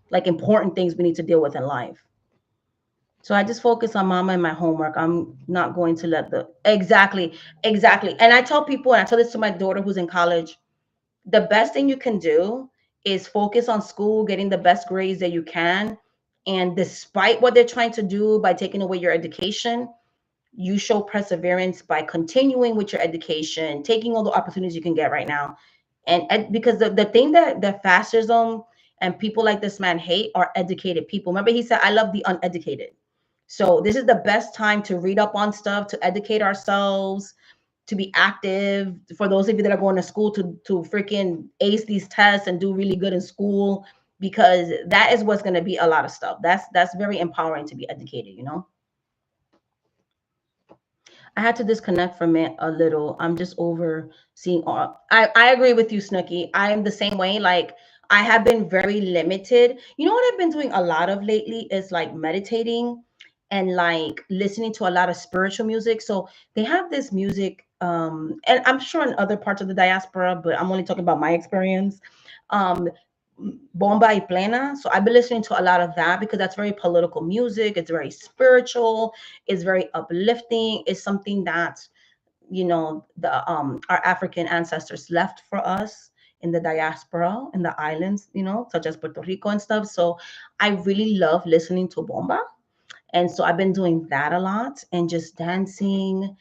like important things we need to deal with in life. So I just focus on mama and my homework. I'm not going to let the exactly. And I tell people, and I tell this to my daughter who's in college, the best thing you can do is focus on school, getting the best grades that you can. And despite what they're trying to do by taking away your education, you show perseverance by continuing with your education, taking all the opportunities you can get right now. And because the thing that fascism and people like this man hate are educated people. Remember, he said, I love the uneducated. So this is the best time to read up on stuff, to educate ourselves, to be active. For those of you that are going to school, to freaking ace these tests and do really good in school, because that is what's going to be a lot of stuff. That's very empowering to be educated. I had to disconnect from it a little. I'm just over seeing all. I agree with you, Snooky. I am the same way. Like, I have been very limited. You know what I've been doing a lot of lately is like meditating and like listening to a lot of spiritual music. So they have this music, and I'm sure in other parts of the diaspora, but I'm only talking about my experience. Um, Bomba y Plena. So I've been listening to a lot of that because that's very political music. It's very spiritual. It's very uplifting. It's something that the our African ancestors left for us in the diaspora, in the islands, such as Puerto Rico and stuff. So I really love listening to bomba, and so I've been doing that a lot and just dancing,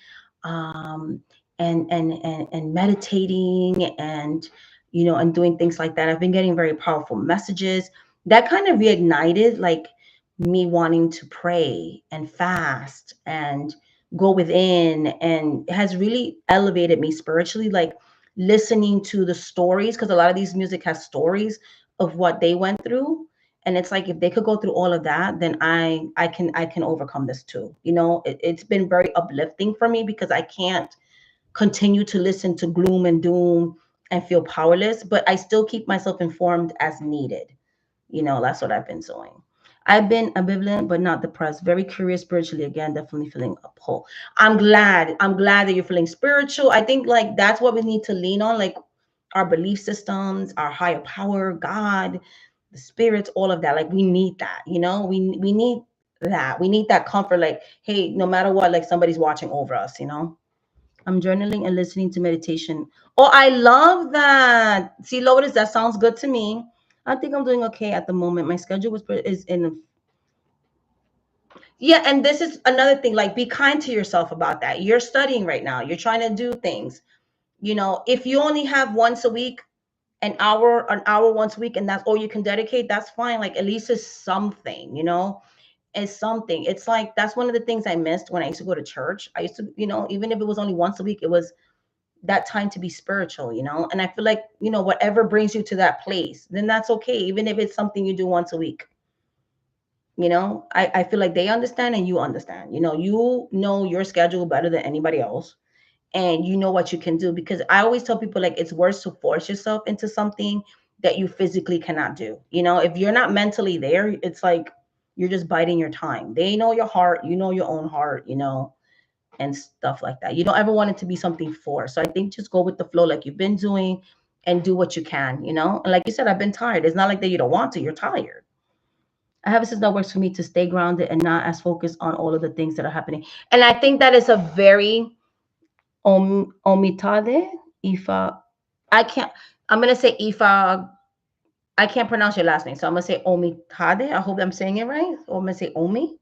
um, and meditating, and and doing things like that. I've been getting very powerful messages that kind of reignited like me wanting to pray and fast and go within, and it has really elevated me spiritually, like listening to the stories, because a lot of these music has stories of what they went through, and it's like if they could go through all of that, then I can overcome this too. It's been very uplifting for me because I can't continue to listen to gloom and doom and feel powerless, but I still keep myself informed as needed. That's what I've been doing. I've been ambivalent but not depressed, very curious spiritually, again, definitely feeling up whole. I'm glad that you're feeling spiritual. I think like that's what we need to lean on, like our belief systems, our higher power, God, the spirits, all of that. Like we need that, we need that. We need that comfort, like, hey, no matter what, like somebody's watching over us. I'm journaling and listening to meditation. Oh, I love that. See, Lotus, that sounds good to me. I think I'm doing okay at the moment. My schedule is in. Yeah, and this is another thing. Like, be kind to yourself about that. You're studying right now. You're trying to do things. If you only have once a week, an hour once a week, and that's all you can dedicate, that's fine. Like, at least it's something. It's something. It's like that's one of the things I missed when I used to go to church. I used to, even if it was only once a week, it was that time to be spiritual. And I feel like, whatever brings you to that place, then that's okay, even if it's something you do once a week. I feel like they understand and you understand. You know your schedule better than anybody else. and you know what you can do. Because I always tell people, like, it's worse to force yourself into something that you physically cannot do. If you're not mentally there, it's like you're just biding your time. They know your heart, you know your own heart, and stuff like that. You don't ever want it to be something forced. So I think just go with the flow like you've been doing and do what you can. And like you said, I've been tired. It's not like that you don't want to, you're tired. I have a system that works for me to stay grounded and not as focused on all of the things that are happening. And I think that is a very omitade, Ifa. I can't, I'm going to say Ifa. I can't pronounce your last name. So I'm going to say omitade. I hope I'm saying it right. Or I'm going to say omi.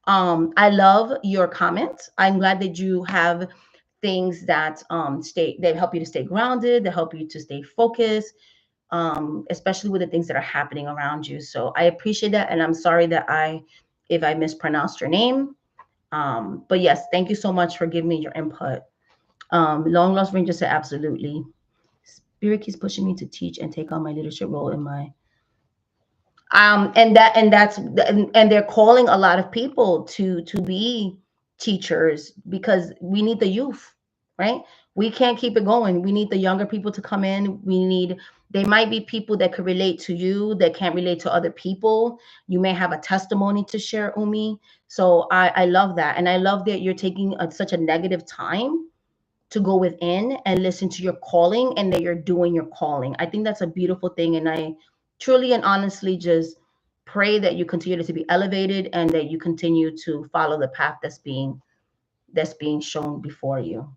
I love your comments. I'm glad that you have things that help you to stay grounded, that help you to stay focused, especially with the things that are happening around you. So I appreciate that, and I'm sorry that if I mispronounced your name. But yes, thank you so much for giving me your input. Long Lost Ranger said absolutely. Spirit keeps pushing me to teach and take on my leadership role in my and they're calling a lot of people to be teachers because we need the youth, right? We can't keep it going. We need the younger people to come in. They might be people that could relate to you that can't relate to other people. You may have a testimony to share, Umi. So I love that, and I love that you're taking such a negative time to go within and listen to your calling, and that you're doing your calling. I think that's a beautiful thing. And I truly and honestly just pray that you continue to be elevated and that you continue to follow the path that's being shown before you.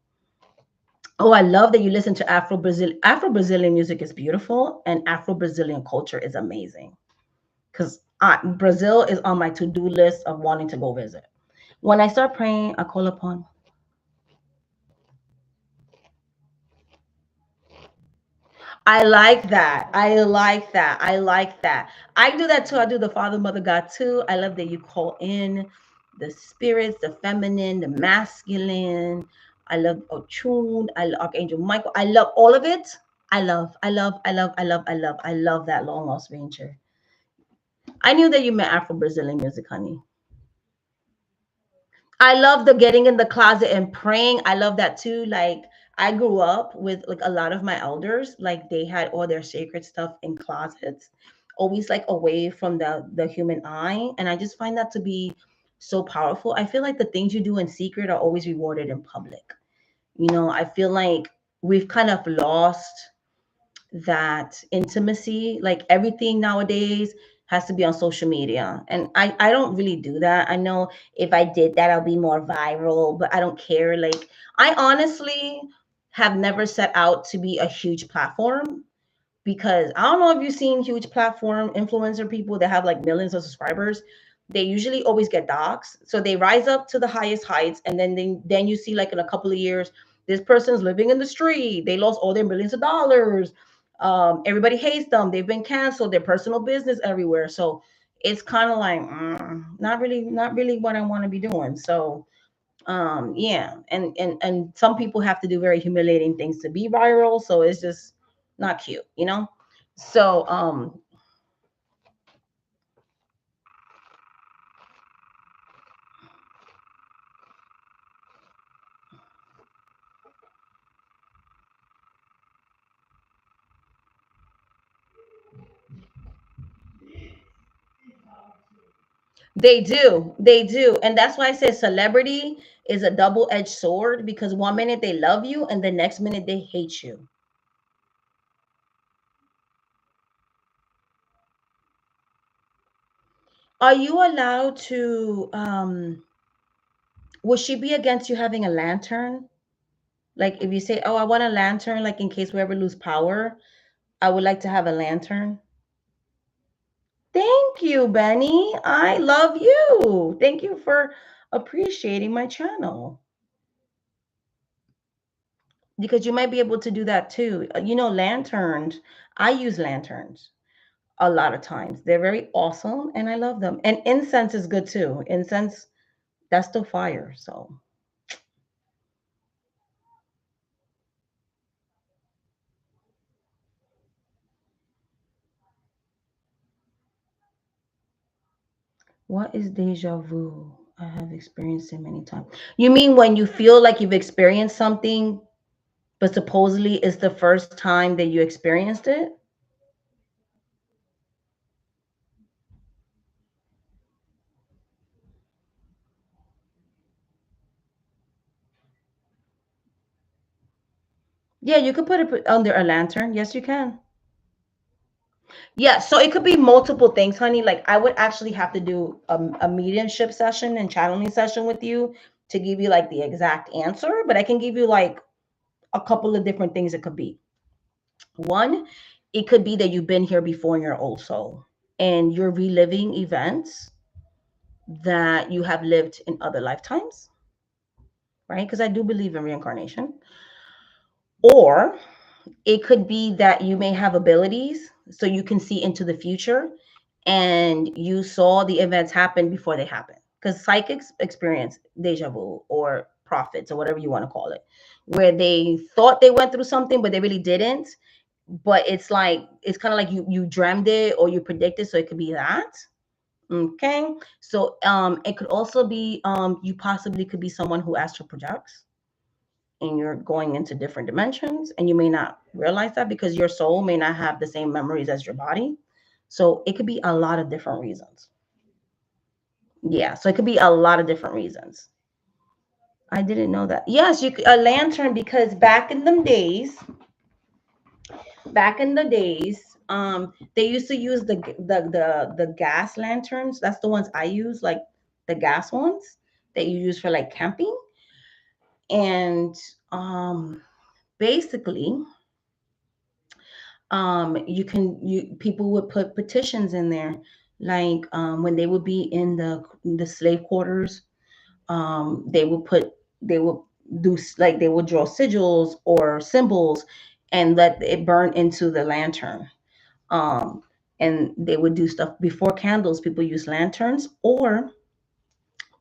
Oh, I love that you listen to Afro Brazilian music is beautiful, and Afro Brazilian culture is amazing. Because Brazil is on my to-do list of wanting to go visit. When I start praying, I call upon. I like that. I like that. I like that. I do that too. I do the Father, Mother, God too. I love that you call in the spirits, the feminine, the masculine. I love Ochun. I love Archangel Michael. I love all of it. I love that Long Lost Ranger. I knew that you meant Afro Brazilian music, honey. I love the getting in the closet and praying. I love that too. Like, I grew up with like a lot of my elders, like they had all their sacred stuff in closets, always like away from the human eye. And I just find that to be so powerful. I feel like the things you do in secret are always rewarded in public. I feel like we've kind of lost that intimacy. Like everything nowadays has to be on social media. And I don't really do that. I know if I did that, I'll be more viral, but I don't care. Like, I honestly have never set out to be a huge platform, because I don't know if you've seen huge platform influencer people that have like millions of subscribers. They usually always get docs, so they rise up to the highest heights, and then you see, like, in a couple of years, this person's living in the street. They lost all their millions of dollars. Everybody hates them. They've been canceled. Their personal business everywhere. So it's kind of like, not really what I want to be doing. So yeah, and some people have to do very humiliating things to be viral, so it's just not cute. So they do, and that's why I say celebrity is a double-edged sword, because one minute they love you and the next minute they hate you. Are you allowed to would she be against you having a lantern? Like, if you say, oh, I want a lantern, like in case we ever lose power, I would like to have a lantern. Thank you, Benny. I love you. Thank you for appreciating my channel, because you might be able to do that too. Lanterns, I use lanterns a lot of times. They're very awesome and I love them. And incense is good too. Incense, that's still fire. So, what is deja vu? I have experienced it many times. You mean when you feel like you've experienced something, but supposedly it's the first time that you experienced it? Yeah, you could put it under a lantern. Yes, you can. Yeah, so it could be multiple things, honey. Like I would actually have to do a mediumship session and channeling session with you to give you like the exact answer, but I can give you like a couple of different things it could be. One, it could be that you've been here before in your old soul and you're reliving events that you have lived in other lifetimes, right? Because I do believe in reincarnation. Or it could be that you may have abilities so you can see into the future and you saw the events happen before they happen. Because psychics experience deja vu or prophets or whatever you want to call it, where they thought they went through something, but they really didn't. But it's kind of like you dreamed it or you predicted, so it could be that. Okay. So it could also be you possibly could be someone who astral projects and you're going into different dimensions and you may not realize that because your soul may not have the same memories as your body. So it could be a lot of different reasons. Yeah, so it could be a lot of different reasons. I didn't know that. Yes, you could, a lantern, because back in the days, they used to use the gas lanterns. That's the ones I use, like the gas ones that you use for like camping. And basically, you people would put petitions in there, like when they would be in the slave quarters, they would put they would like they would draw sigils or symbols and let it burn into the lantern. um and they would do stuff before candles. People use lanterns or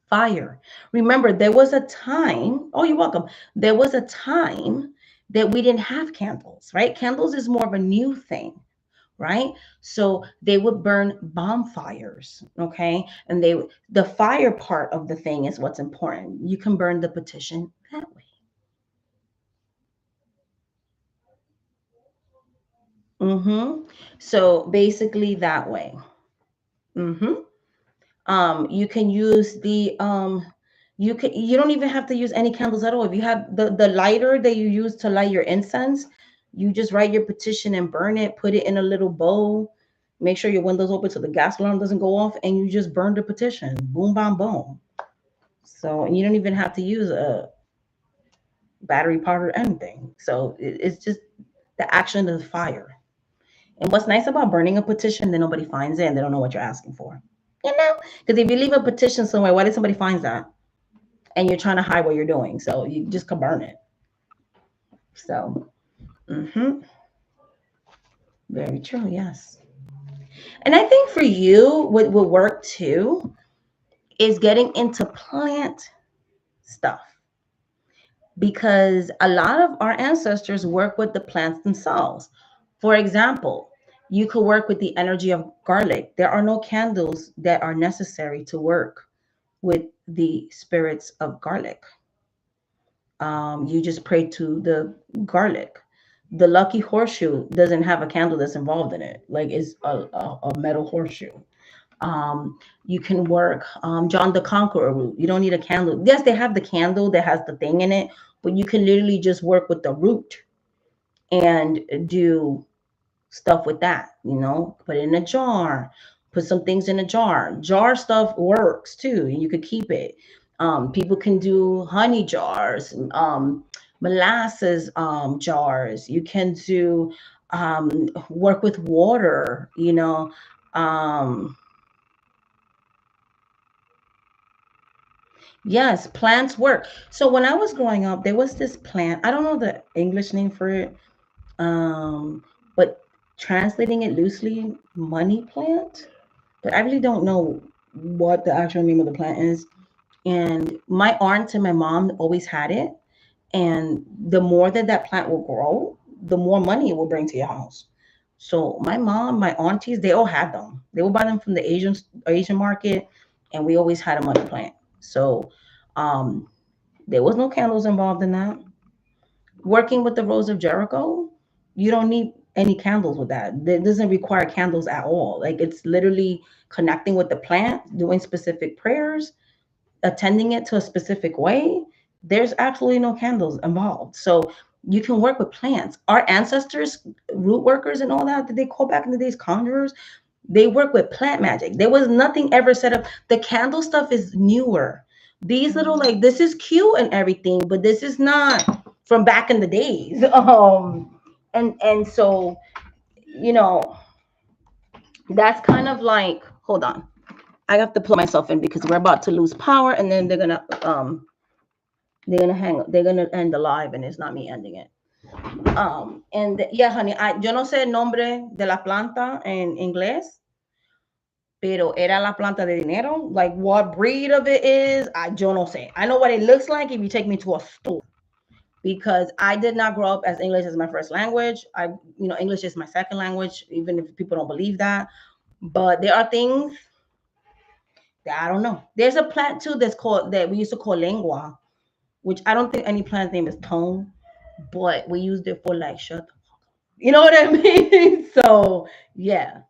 fire. Remember, there was a time, oh, you're welcome. There was a time that we didn't have candles, right? Candles is more of a new thing, right? So they would burn bonfires, okay? And the fire part of the thing is what's important. You can burn the petition that way. Mm-hmm. So basically that way. Mm-hmm. You can use you don't even have to use any candles at all. If you have the lighter that you use to light your incense, you just write your petition and burn it, put it in a little bowl, make sure your windows open so the gas alarm doesn't go off, and you just burn the petition. Boom, bam, boom. So, and you don't even have to use a battery powered or anything. So it's just the action of the fire. And what's nice about burning a petition, that nobody finds it and they don't know what you're asking for. You know, because if you leave a petition somewhere, why did somebody find that? And you're trying to hide what you're doing, so you just can burn it. So, very true. Yes, and I think for you, what will work too is getting into plant stuff, because a lot of our ancestors work with the plants themselves. For example, you could work with the energy of garlic. There are no candles that are necessary to work with the spirits of garlic. You just pray to the garlic. The lucky horseshoe doesn't have a candle that's involved in it, like it's a metal horseshoe. You can work John the Conqueror root. You don't need a candle. Yes, they have the candle that has the thing in it, but you can literally just work with the root and do stuff with that, put it in a jar, put some things in a jar. Jar stuff works too, and you could keep it. People can do honey jars, molasses jars. You can do work with water. Um, yes, plants work. So when I was growing up, there was this plant. I don't know the English name for it, but translating it loosely, money plant. But I really don't know what the actual name of the plant is. And my aunt and my mom always had it. And the more that that plant will grow, the more money it will bring to your house. So my mom, my aunties, they all had them. They would buy them from the Asian market, and we always had a money plant. So um, there was no candles involved in that. Working with the Rose of Jericho, you don't need any candles with that. It doesn't require candles at all. Like it's literally connecting with the plant, doing specific prayers, attending it to a specific way. There's absolutely no candles involved. So you can work with plants. Our ancestors, root workers and all that they call back in the days conjurers, they work with plant magic. There was nothing ever set up. The candle stuff is newer. These little like this is cute and everything, but this is not from back in the days. And so you know that's kind of like hold on. I have to pull myself in because we're about to lose power, and then they're gonna end the live, and it's not me ending it. And yeah, honey, yo no sé el nombre de la planta en inglés, pero era la planta de dinero. Like what breed of it is, yo no sé. I know what it looks like if you take me to a store because I did not grow up as English as my first language. English is my second language, even if people don't believe that. But there are things that I don't know. There's a plant too that we used to call lengua, which I don't think any plant name is tone, but we used it for like shut. You know what I mean? So yeah.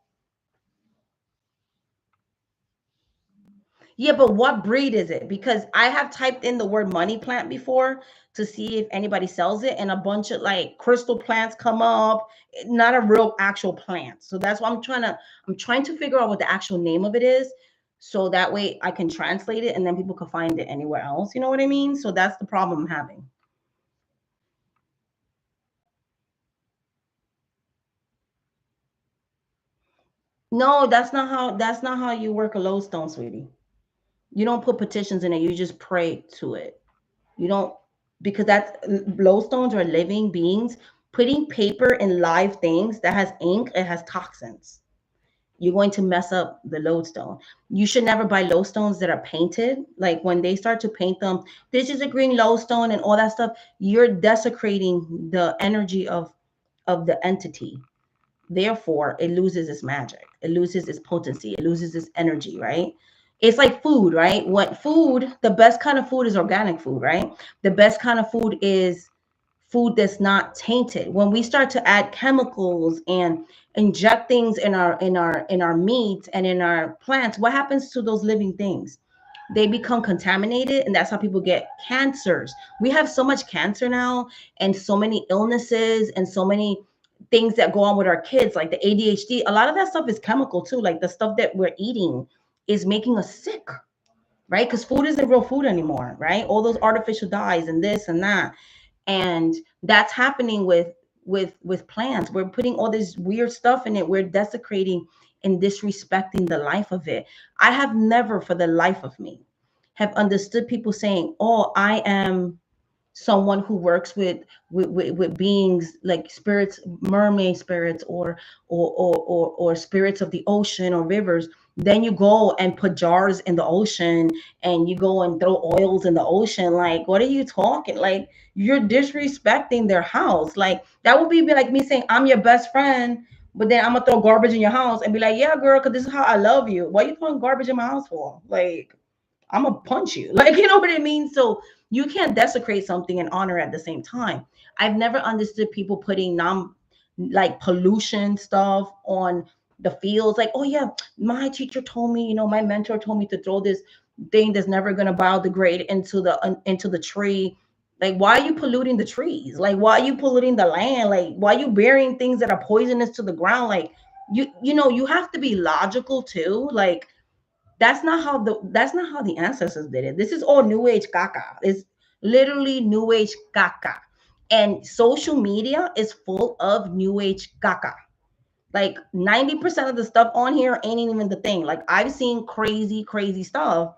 Yeah, but what breed is it? Because I have typed in the word money plant before to see if anybody sells it, and a bunch of like crystal plants come up, not a real actual plant. So that's why I'm trying to figure out what the actual name of it is, so that way I can translate it and then people can find it anywhere else. You know what I mean? So that's the problem I'm having. No, that's not how you work a lodestone, sweetie. You don't put petitions in it. You just pray to it. You don't because that's glowstones are living beings. Putting paper in live things that has ink, it has toxins. You're going to mess up the lodestone. You should never buy lodestones that are painted. Like when they start to paint them, this is a green lodestone and all that stuff. You're desecrating the energy of the entity. Therefore, it loses its magic. It loses its potency. It loses its energy, right? It's like food, right? The best kind of food is organic food, right? The best kind of food is food that's not tainted. When we start to add chemicals and inject things in our meat and in our plants, what happens to those living things? They become contaminated, and that's how people get cancers. We have so much cancer now, and so many illnesses, and so many things that go on with our kids, like the ADHD. A lot of that stuff is chemical too. Like the stuff that we're eating is making us sick, right? Because food isn't real food anymore, right? All those artificial dyes and this and that, and that's happening with plants. We're putting all this weird stuff in it. We're desecrating and disrespecting the life of it. I have never for the life of me have understood people saying, oh, I am someone who works with beings like spirits, mermaid spirits, or spirits of the ocean or rivers. Then you go and put jars in the ocean, and you go and throw oils in the ocean. Like, what are you talking? Like, you're disrespecting their house. Like, that would be like me saying I'm your best friend, but then I'm gonna throw garbage in your house and be like, yeah, girl, because this is how I love you. Why are you throwing garbage in my house for? Like, I'm gonna punch you. Like, you know what I mean? So you can't desecrate something and honor at the same time. I've never understood people putting like pollution stuff on the fields. Like, oh yeah, my teacher told me, my mentor told me to throw this thing that's never gonna biodegrade into the tree. Like, why are you polluting the trees? Like, why are you polluting the land? Like, why are you burying things that are poisonous to the ground? Like, you have to be logical too. Like, that's not how the ancestors did it. This is all new age caca. It's literally new age caca. And social media is full of new age caca. Like 90% of the stuff on here ain't even the thing. Like, I've seen crazy, crazy stuff,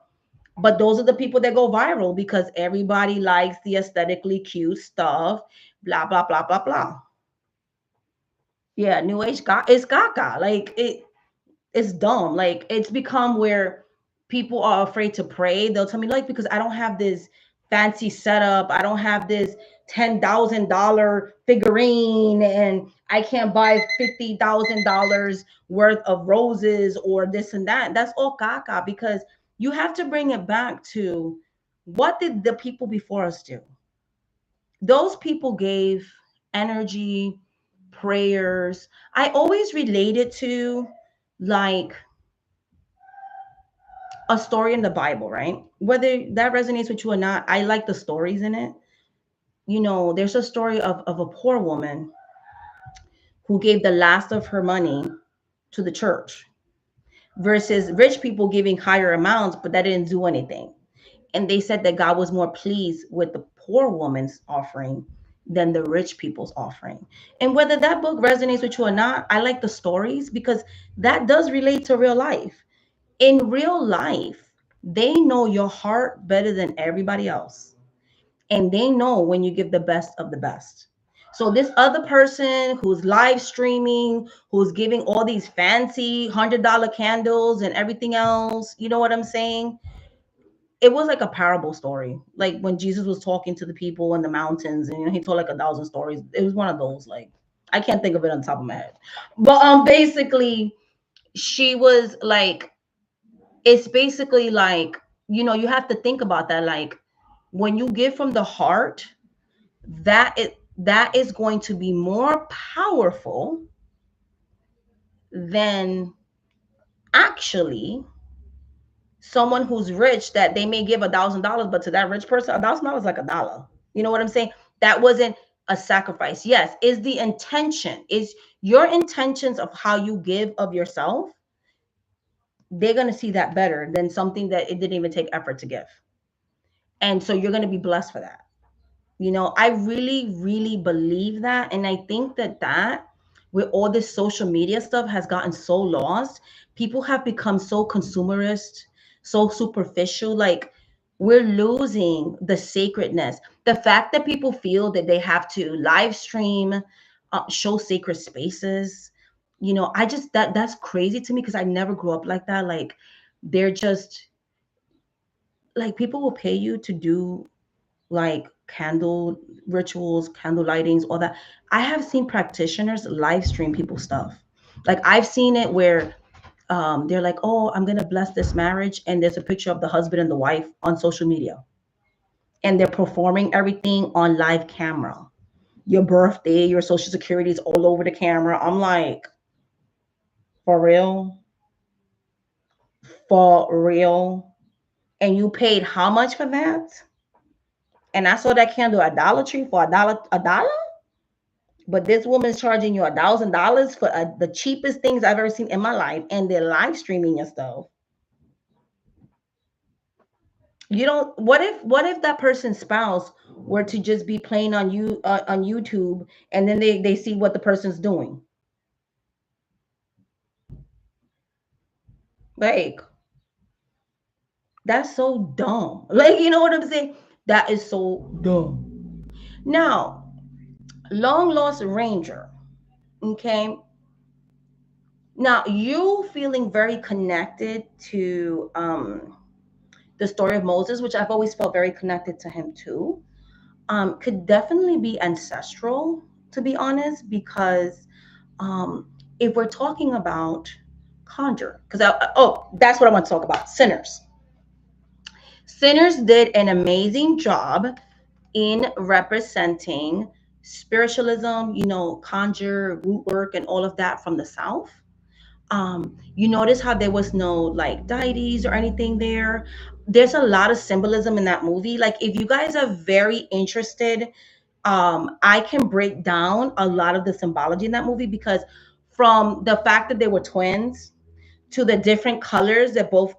but those are the people that go viral because everybody likes the aesthetically cute stuff, blah, blah, blah, blah, blah. Yeah, new age it's caca. Like, it's dumb. Like, it's become where people are afraid to pray. They'll tell me, like, because I don't have this fancy setup, I don't have this $10,000 figurine, and I can't buy $50,000 worth of roses or this and that. That's all caca because You have to bring it back to, what did the people before us do? Those people gave energy, prayers. I always relate it to, like, a story in the Bible, right? Whether that resonates with you or not, I like the stories in it. There's a story of a poor woman who gave the last of her money to the church versus rich people giving higher amounts, but that didn't do anything. And they said that God was more pleased with the poor woman's offering than the rich people's offering. And whether that book resonates with you or not, I like the stories because that does relate to real life. In real life, they know your heart better than everybody else. And they know when you give the best of the best. So this other person who's live streaming, who's giving all these fancy $100 candles and everything else, you know what I'm saying? It was like a parable story. Like when Jesus was talking to the people in the mountains, and he told like 1,000 stories. It was one of those, like, I can't think of it on the top of my head. But basically she was like, it's basically like, you have to think about that. Like, when you give from the heart, that is going to be more powerful than actually someone who's rich, that they may give $1,000, but to that rich person, $1,000 is like a dollar. You know what I'm saying? That wasn't a sacrifice. Yes, is the intention, is your intentions of how you give of yourself, they're going to see that better than something that it didn't even take effort to give. And so you're going to be blessed for that. I really, really believe that. And I think that with all this social media stuff has gotten so lost. People have become so consumerist, so superficial. Like, we're losing the sacredness. The fact that people feel that they have to live stream, show sacred spaces. I just, that's crazy to me because I never grew up like that. Like, they're just like, people will pay you to do like candle rituals, candle lightings, all that. I have seen practitioners live stream people's stuff. Like, I've seen it where they're like, "Oh, I'm gonna bless this marriage," and there's a picture of the husband and the wife on social media, and they're performing everything on live camera. Your birthday, your social security is all over the camera. I'm like, for real, for real, and you paid how much for that? And I saw that candle at Dollar Tree for a dollar. But this woman's charging you $1,000 for the cheapest things I've ever seen in my life, and they're live streaming your stuff. You don't. What if that person's spouse were to just be playing on YouTube, and then they see what the person's doing? Like, that's so dumb. Like, you know what I'm saying? That is so dumb. Now, long lost ranger. Okay. Now, you feeling very connected to the story of Moses, which I've always felt very connected to him too, could definitely be ancestral, to be honest, because um, if we're talking about conjure, because that's what I want to talk about, sinners. Sinners did an amazing job in representing spiritualism, conjure, root work, and all of that from the South. You notice how there was no like deities or anything there. There's a lot of symbolism in that movie. Like, if you guys are very interested, I can break down a lot of the symbology in that movie, because from the fact that they were twins to the different colors that both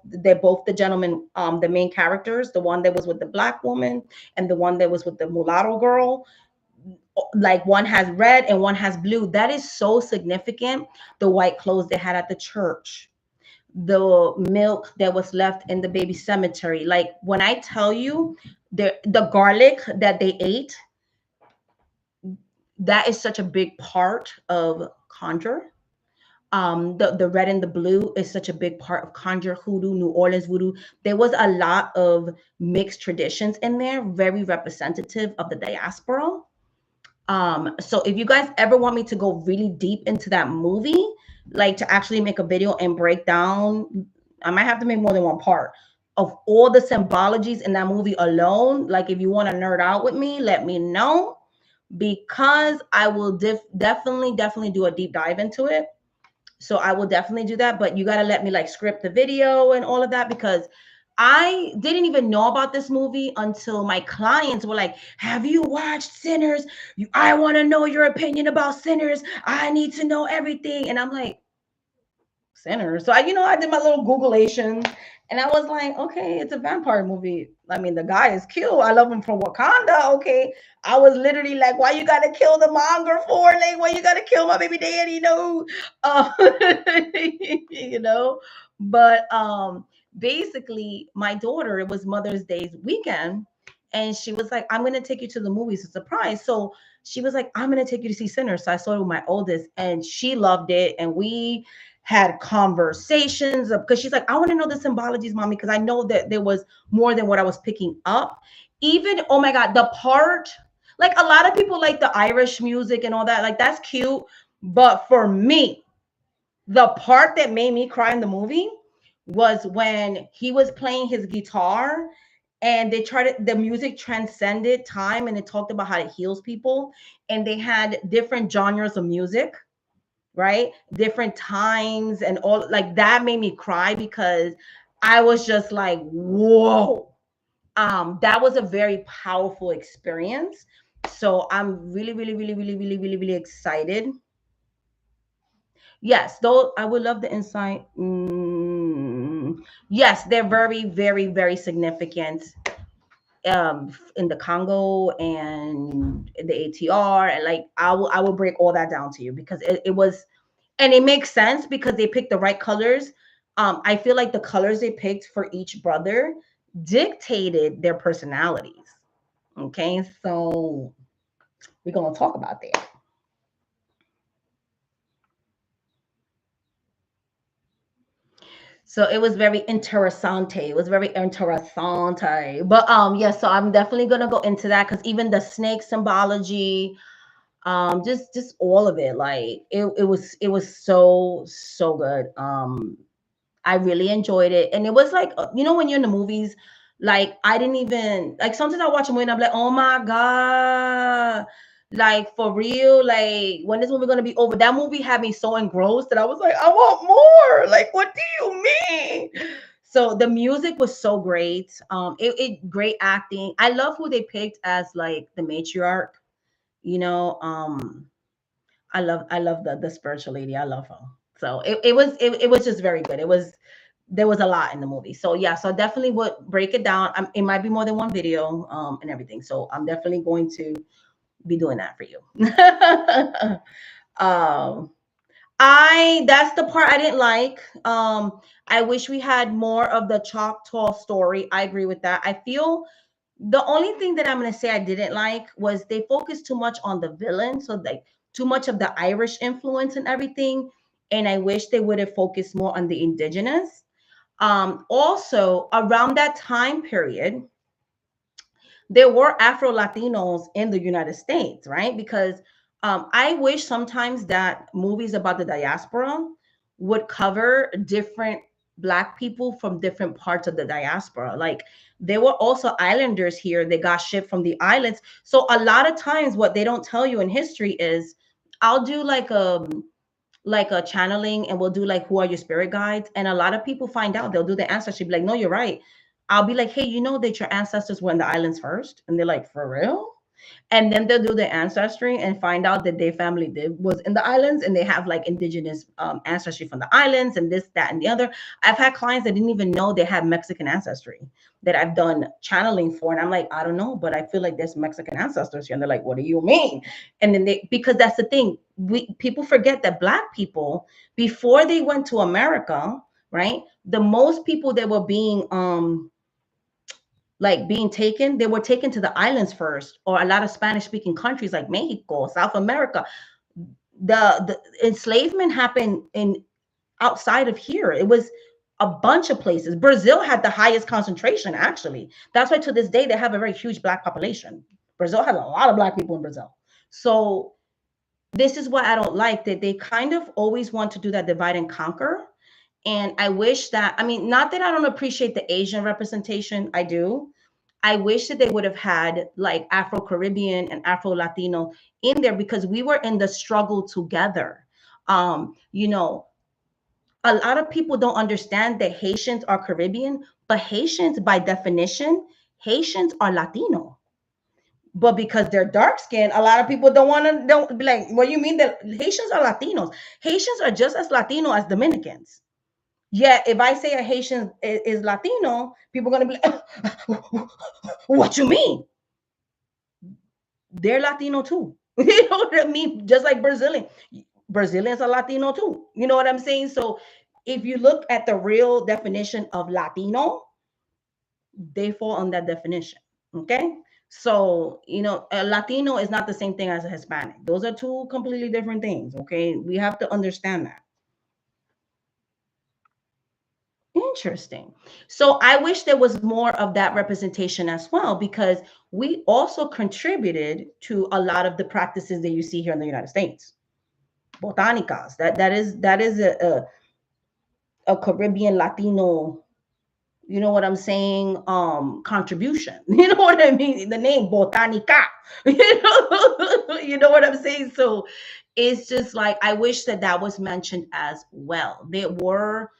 the gentlemen, the main characters, the one that was with the black woman and the one that was with the mulatto girl, like, one has red and one has blue. That is so significant. The white clothes they had at the church, the milk that was left in the baby cemetery. Like, when I tell you, the garlic that they ate, that is such a big part of conjure. The red and the blue is such a big part of conjure, hoodoo, New Orleans voodoo. There was a lot of mixed traditions in there, very representative of the diaspora. So if you guys ever want me to go really deep into that movie, like to actually make a video and break down, I might have to make more than one part. of all the symbologies in that movie alone. Like, if you want to nerd out with me, let me know, because I will definitely do a deep dive into it. So I will definitely do that, but you got to let me like script the video and all of that, because I didn't even know about this movie until my clients were like, "Have you watched Sinners? I want to know your opinion about Sinners. I need to know everything." And I'm like, Center. So I did my little Googleation, and I was like, okay, it's a vampire movie. I mean, the guy is cute. I love him from Wakanda. Okay. I was literally like, why you gotta kill the monger for? Like, why you gotta kill my baby daddy? No. Uh, you know, but basically my daughter, it was Mother's Day's weekend, and she was like, I'm gonna take you to the movies, a surprise. So she was like, I'm gonna take you to see Sinners. So I saw it with my oldest, and she loved it, and we had conversations because she's like, I want to know the symbologies, mommy, because I know that there was more than what I was picking up. Even, oh my God, the part, like, a lot of people like the Irish music and all that, like, that's cute. But for me, the part that made me cry in the movie was when he was playing his guitar, and the music transcended time, and it talked about how it heals people, and they had different genres of music, right? Different times and all, like, that made me cry, because I was just like, whoa. That was a very powerful experience. So I'm really excited. Yes, though I would love the insight. Yes, they're very significant in the Congo and the ATR, and like I will break all that down to you, because it was, and it makes sense because they picked the right colors. I feel like the colors they picked for each brother dictated their personalities. Okay, so we're gonna talk about that. So it was very interessante. It was very interessante. But yeah, so I'm definitely gonna go into that, because even the snake symbology, just all of it, like it was so good. I really enjoyed it. And it was like, when you're in the movies, like, I didn't even, like, sometimes I watch a movie and I'm like, oh my God, like, for real, like, when this movie gonna be over? That movie had me so engrossed that I was like, I want more. Like, what do you mean? So the music was so great. It great acting. I love who they picked as like the matriarch, you know. I love the spiritual lady. I love her. So it was just very good. There was a lot in the movie. So yeah, so definitely would break it down. It might be more than one video, and everything. So I'm definitely going to be doing that for you. um, I That's the part I didn't like. I wish we had more of the Choctaw story. I agree with that. I feel the only thing that I'm gonna say I didn't like was they focused too much on the villain, so like too much of the Irish influence and everything. And I wish they would have focused more on the indigenous. Also, around that time period, there were Afro Latinos in the United States, right? Because I wish sometimes that movies about the diaspora would cover different Black people from different parts of the diaspora. Like, there were also islanders here. They got shipped from the islands. So a lot of times, what they don't tell you in history is, I'll do like a channeling, and we'll do like, who are your spirit guides? And a lot of people find out, they'll do the ancestry, be like, no, you're right. I'll be like, hey, you know that your ancestors were in the islands first? And they're like, for real? And then they'll do the ancestry and find out that their family was in the islands, and they have like indigenous ancestry from the islands, and this, that, and the other. I've had clients that didn't even know they had Mexican ancestry that I've done channeling for, and I'm like, I don't know, but I feel like there's Mexican ancestors here. And they're like, what do you mean? And then because that's the thing, people forget that Black people, before they went to America, right, the most people that were being being taken, they were taken to the islands first, or a lot of Spanish speaking countries like Mexico, South America. The enslavement happened in outside of here. It was a bunch of places. Brazil had the highest concentration, actually. That's why to this day they have a very huge Black population. Brazil has a lot of Black people in Brazil. So this is what I don't like, that they kind of always want to do that divide and conquer. And I wish that, I mean, not that I don't appreciate the Asian representation, I do. I wish that they would have had like Afro Caribbean and Afro Latino in there because we were in the struggle together. You know, a lot of people don't understand that Haitians are Caribbean, but Haitians, by definition, Haitians are Latino. But because they're dark skinned, a lot of people don't be like, what do you mean that Haitians are Latinos? Haitians are just as Latino as Dominicans. Yeah, if I say a Haitian is Latino, people are gonna be like, what you mean? They're Latino too. You know what I mean? Just like Brazilian. Brazilians are Latino too. You know what I'm saying? So if you look at the real definition of Latino, they fall on that definition. Okay. So, a Latino is not the same thing as a Hispanic. Those are two completely different things. Okay. We have to understand that. Interesting. So I wish there was more of that representation as well, because we also contributed to a lot of the practices that you see here in the United States. Botanicas. That is a Caribbean Latino, you know what I'm saying, contribution. You know what I mean? The name Botanica. You know what I'm saying? So it's just like I wish that that was mentioned as well. There were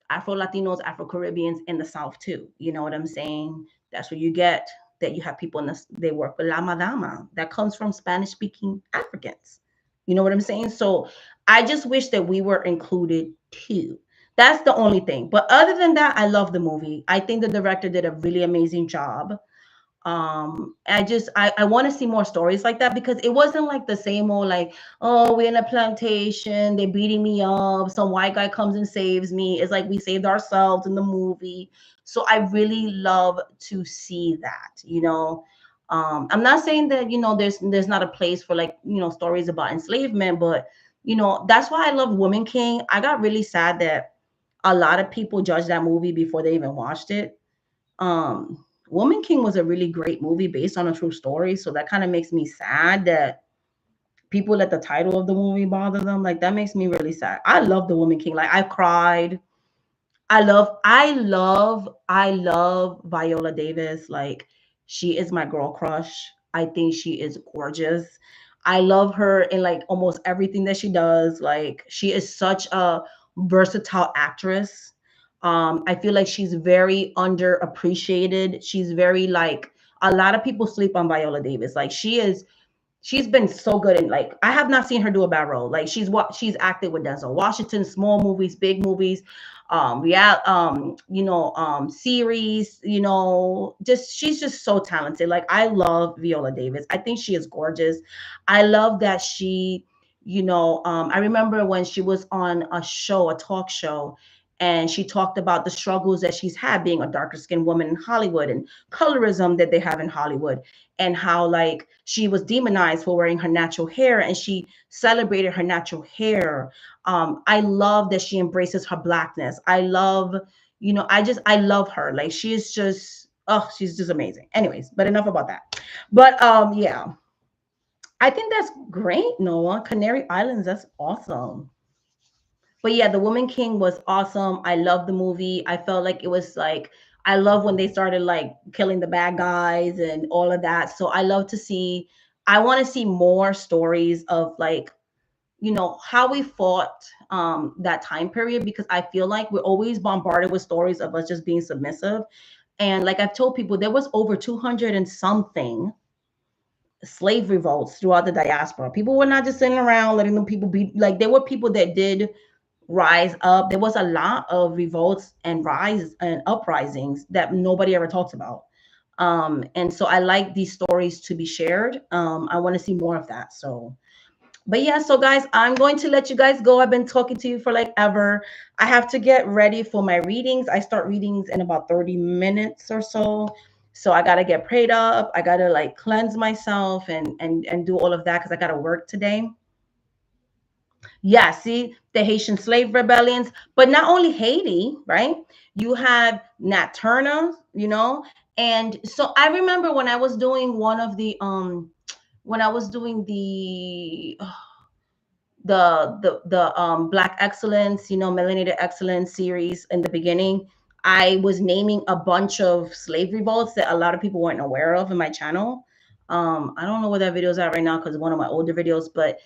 Afro Latinos, Afro Caribbeans in the South too. You know what I'm saying? That's where you get that you have people in this, they work with La Madama. That comes from Spanish speaking Africans. You know what I'm saying? So I just wish that we were included too. That's the only thing. But other than that, I love the movie. I think the director did a really amazing job. I want to see more stories like that, because it wasn't like the same old like, oh, we're in a plantation, they're beating me up, some white guy comes and saves me. It's like we saved ourselves in the movie. So I really love to see that, I'm not saying that, there's not a place for, like, stories about enslavement, but that's why I love Woman King. I got really sad that a lot of people judged that movie before they even watched it. Woman King was a really great movie based on a true story. So that kind of makes me sad that people let the title of the movie bother them. Like, that makes me really sad. I love the Woman King. Like, I cried. I love Viola Davis. Like, she is my girl crush. I think she is gorgeous. I love her in like almost everything that she does. Like, she is such a versatile actress. I feel like she's very underappreciated. She's very like, a lot of people sleep on Viola Davis. Like, she's been so good, and like I have not seen her do a bad role. Like, she's acted with Denzel Washington, small movies, big movies, series, just she's just so talented. Like, I love Viola Davis. I think she is gorgeous. I love that I remember when she was on a talk show, and she talked about the struggles that she's had being a darker skinned woman in Hollywood, and colorism that they have in Hollywood, and how like she was demonized for wearing her natural hair, and she celebrated her natural hair. I love that she embraces her blackness. I love, I love her. Like, she's just amazing. Anyways, but enough about that. But yeah, I think that's great, Noah. Canary Islands, that's awesome. But yeah, The Woman King was awesome. I love the movie. I felt like it was like, I love when they started like killing the bad guys and all of that. So I want to see more stories of like, how we fought that time period, because I feel like we're always bombarded with stories of us just being submissive. And like I've told people, there was over 200 and something slave revolts throughout the diaspora. People were not just sitting around letting them people be like, there were people that did rise up. There was a lot of revolts and rise and uprisings that nobody ever talks about. And so I like these stories to be shared. I want to see more of that. So, but yeah, so guys, I'm going to let you guys go. I've been talking to you for like ever. I have to get ready for my readings. I start readings in about 30 minutes or so. So I gotta get prayed up. I gotta like cleanse myself and do all of that because I gotta work today. Yeah, see the Haitian slave rebellions, but not only Haiti, right? You have Nat Turner, and so I remember when I was doing one of the when I was doing the Black Excellence, Melanated Excellence series in the beginning, I was naming a bunch of slave revolts that a lot of people weren't aware of in my channel. I don't know where that video's at right now because it's one of my older videos, but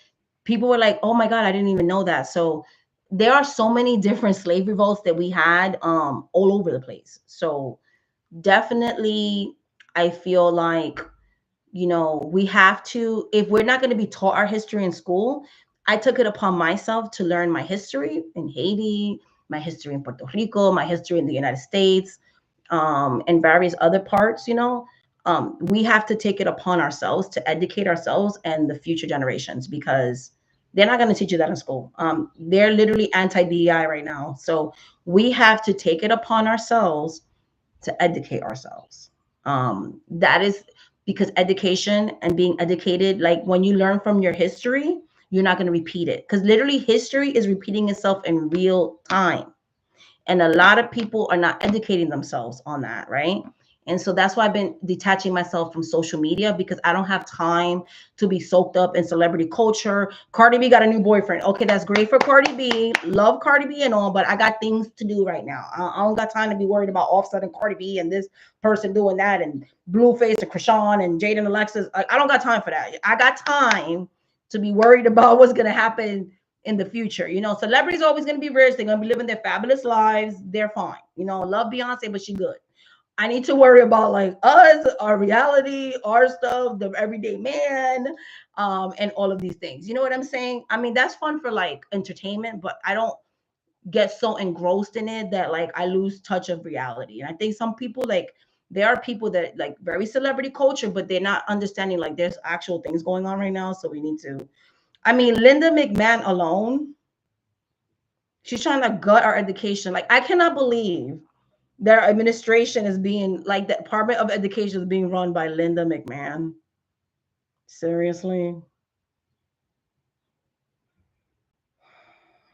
people were like, "Oh my God, I didn't even know that." So there are so many different slave revolts that we had all over the place. So definitely, I feel like we have to, if we're not going to be taught our history in school, I took it upon myself to learn my history in Haiti, my history in Puerto Rico, my history in the United States, and various other parts. We have to take it upon ourselves to educate ourselves and the future generations, because they're not going to teach you that in school. They're literally anti-DEI right now. So we have to take it upon ourselves to educate ourselves. That is because education and being educated, like when you learn from your history, you're not going to repeat it, because literally history is repeating itself in real time. And a lot of people are not educating themselves on that, right? And so that's why I've been detaching myself from social media, because I don't have time to be soaked up in celebrity culture. Cardi B got a new boyfriend. Okay, that's great for Cardi B. Love Cardi B and all, but I got things to do right now. I don't got time to be worried about Offset and Cardi B and this person doing that and Blueface and Krishan and Jaden Alexis. I don't got time for that. I got time to be worried about what's going to happen in the future. Celebrities are always going to be rich. They're going to be living their fabulous lives. They're fine. Love Beyonce, but she good. I need to worry about like us, our reality, our stuff, the everyday man, and all of these things. You know what I'm saying? I mean, that's fun for like entertainment, but I don't get so engrossed in it that like I lose touch of reality. And I think some people, like, there are people that like very celebrity culture, but they're not understanding like there's actual things going on right now. So we need to, I mean, Linda McMahon alone, she's trying to gut our education. Like, I cannot believe their administration is being like the Department of Education is being run by Linda McMahon. Seriously.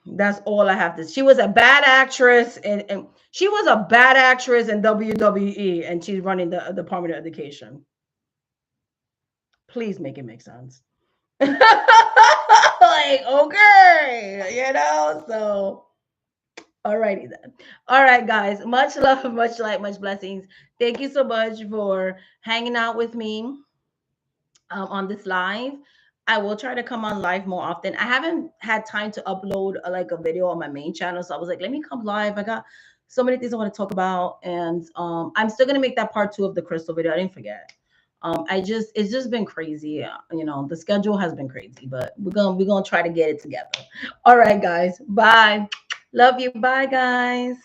That's all I have to. She was a bad actress, and she was a bad actress in WWE, and she's running the Department of Education. Please make it make sense. Like, okay, so alrighty then. All right, guys. Much love, much light, much blessings. Thank you so much for hanging out with me on this live. I will try to come on live more often. I haven't had time to upload like a video on my main channel, so I was like, let me come live. I got so many things I want to talk about, and I'm still gonna make that part 2 of the crystal video. I didn't forget. It's just been crazy. The schedule has been crazy, but we're gonna try to get it together. All right, guys. Bye. Love you. Bye, guys.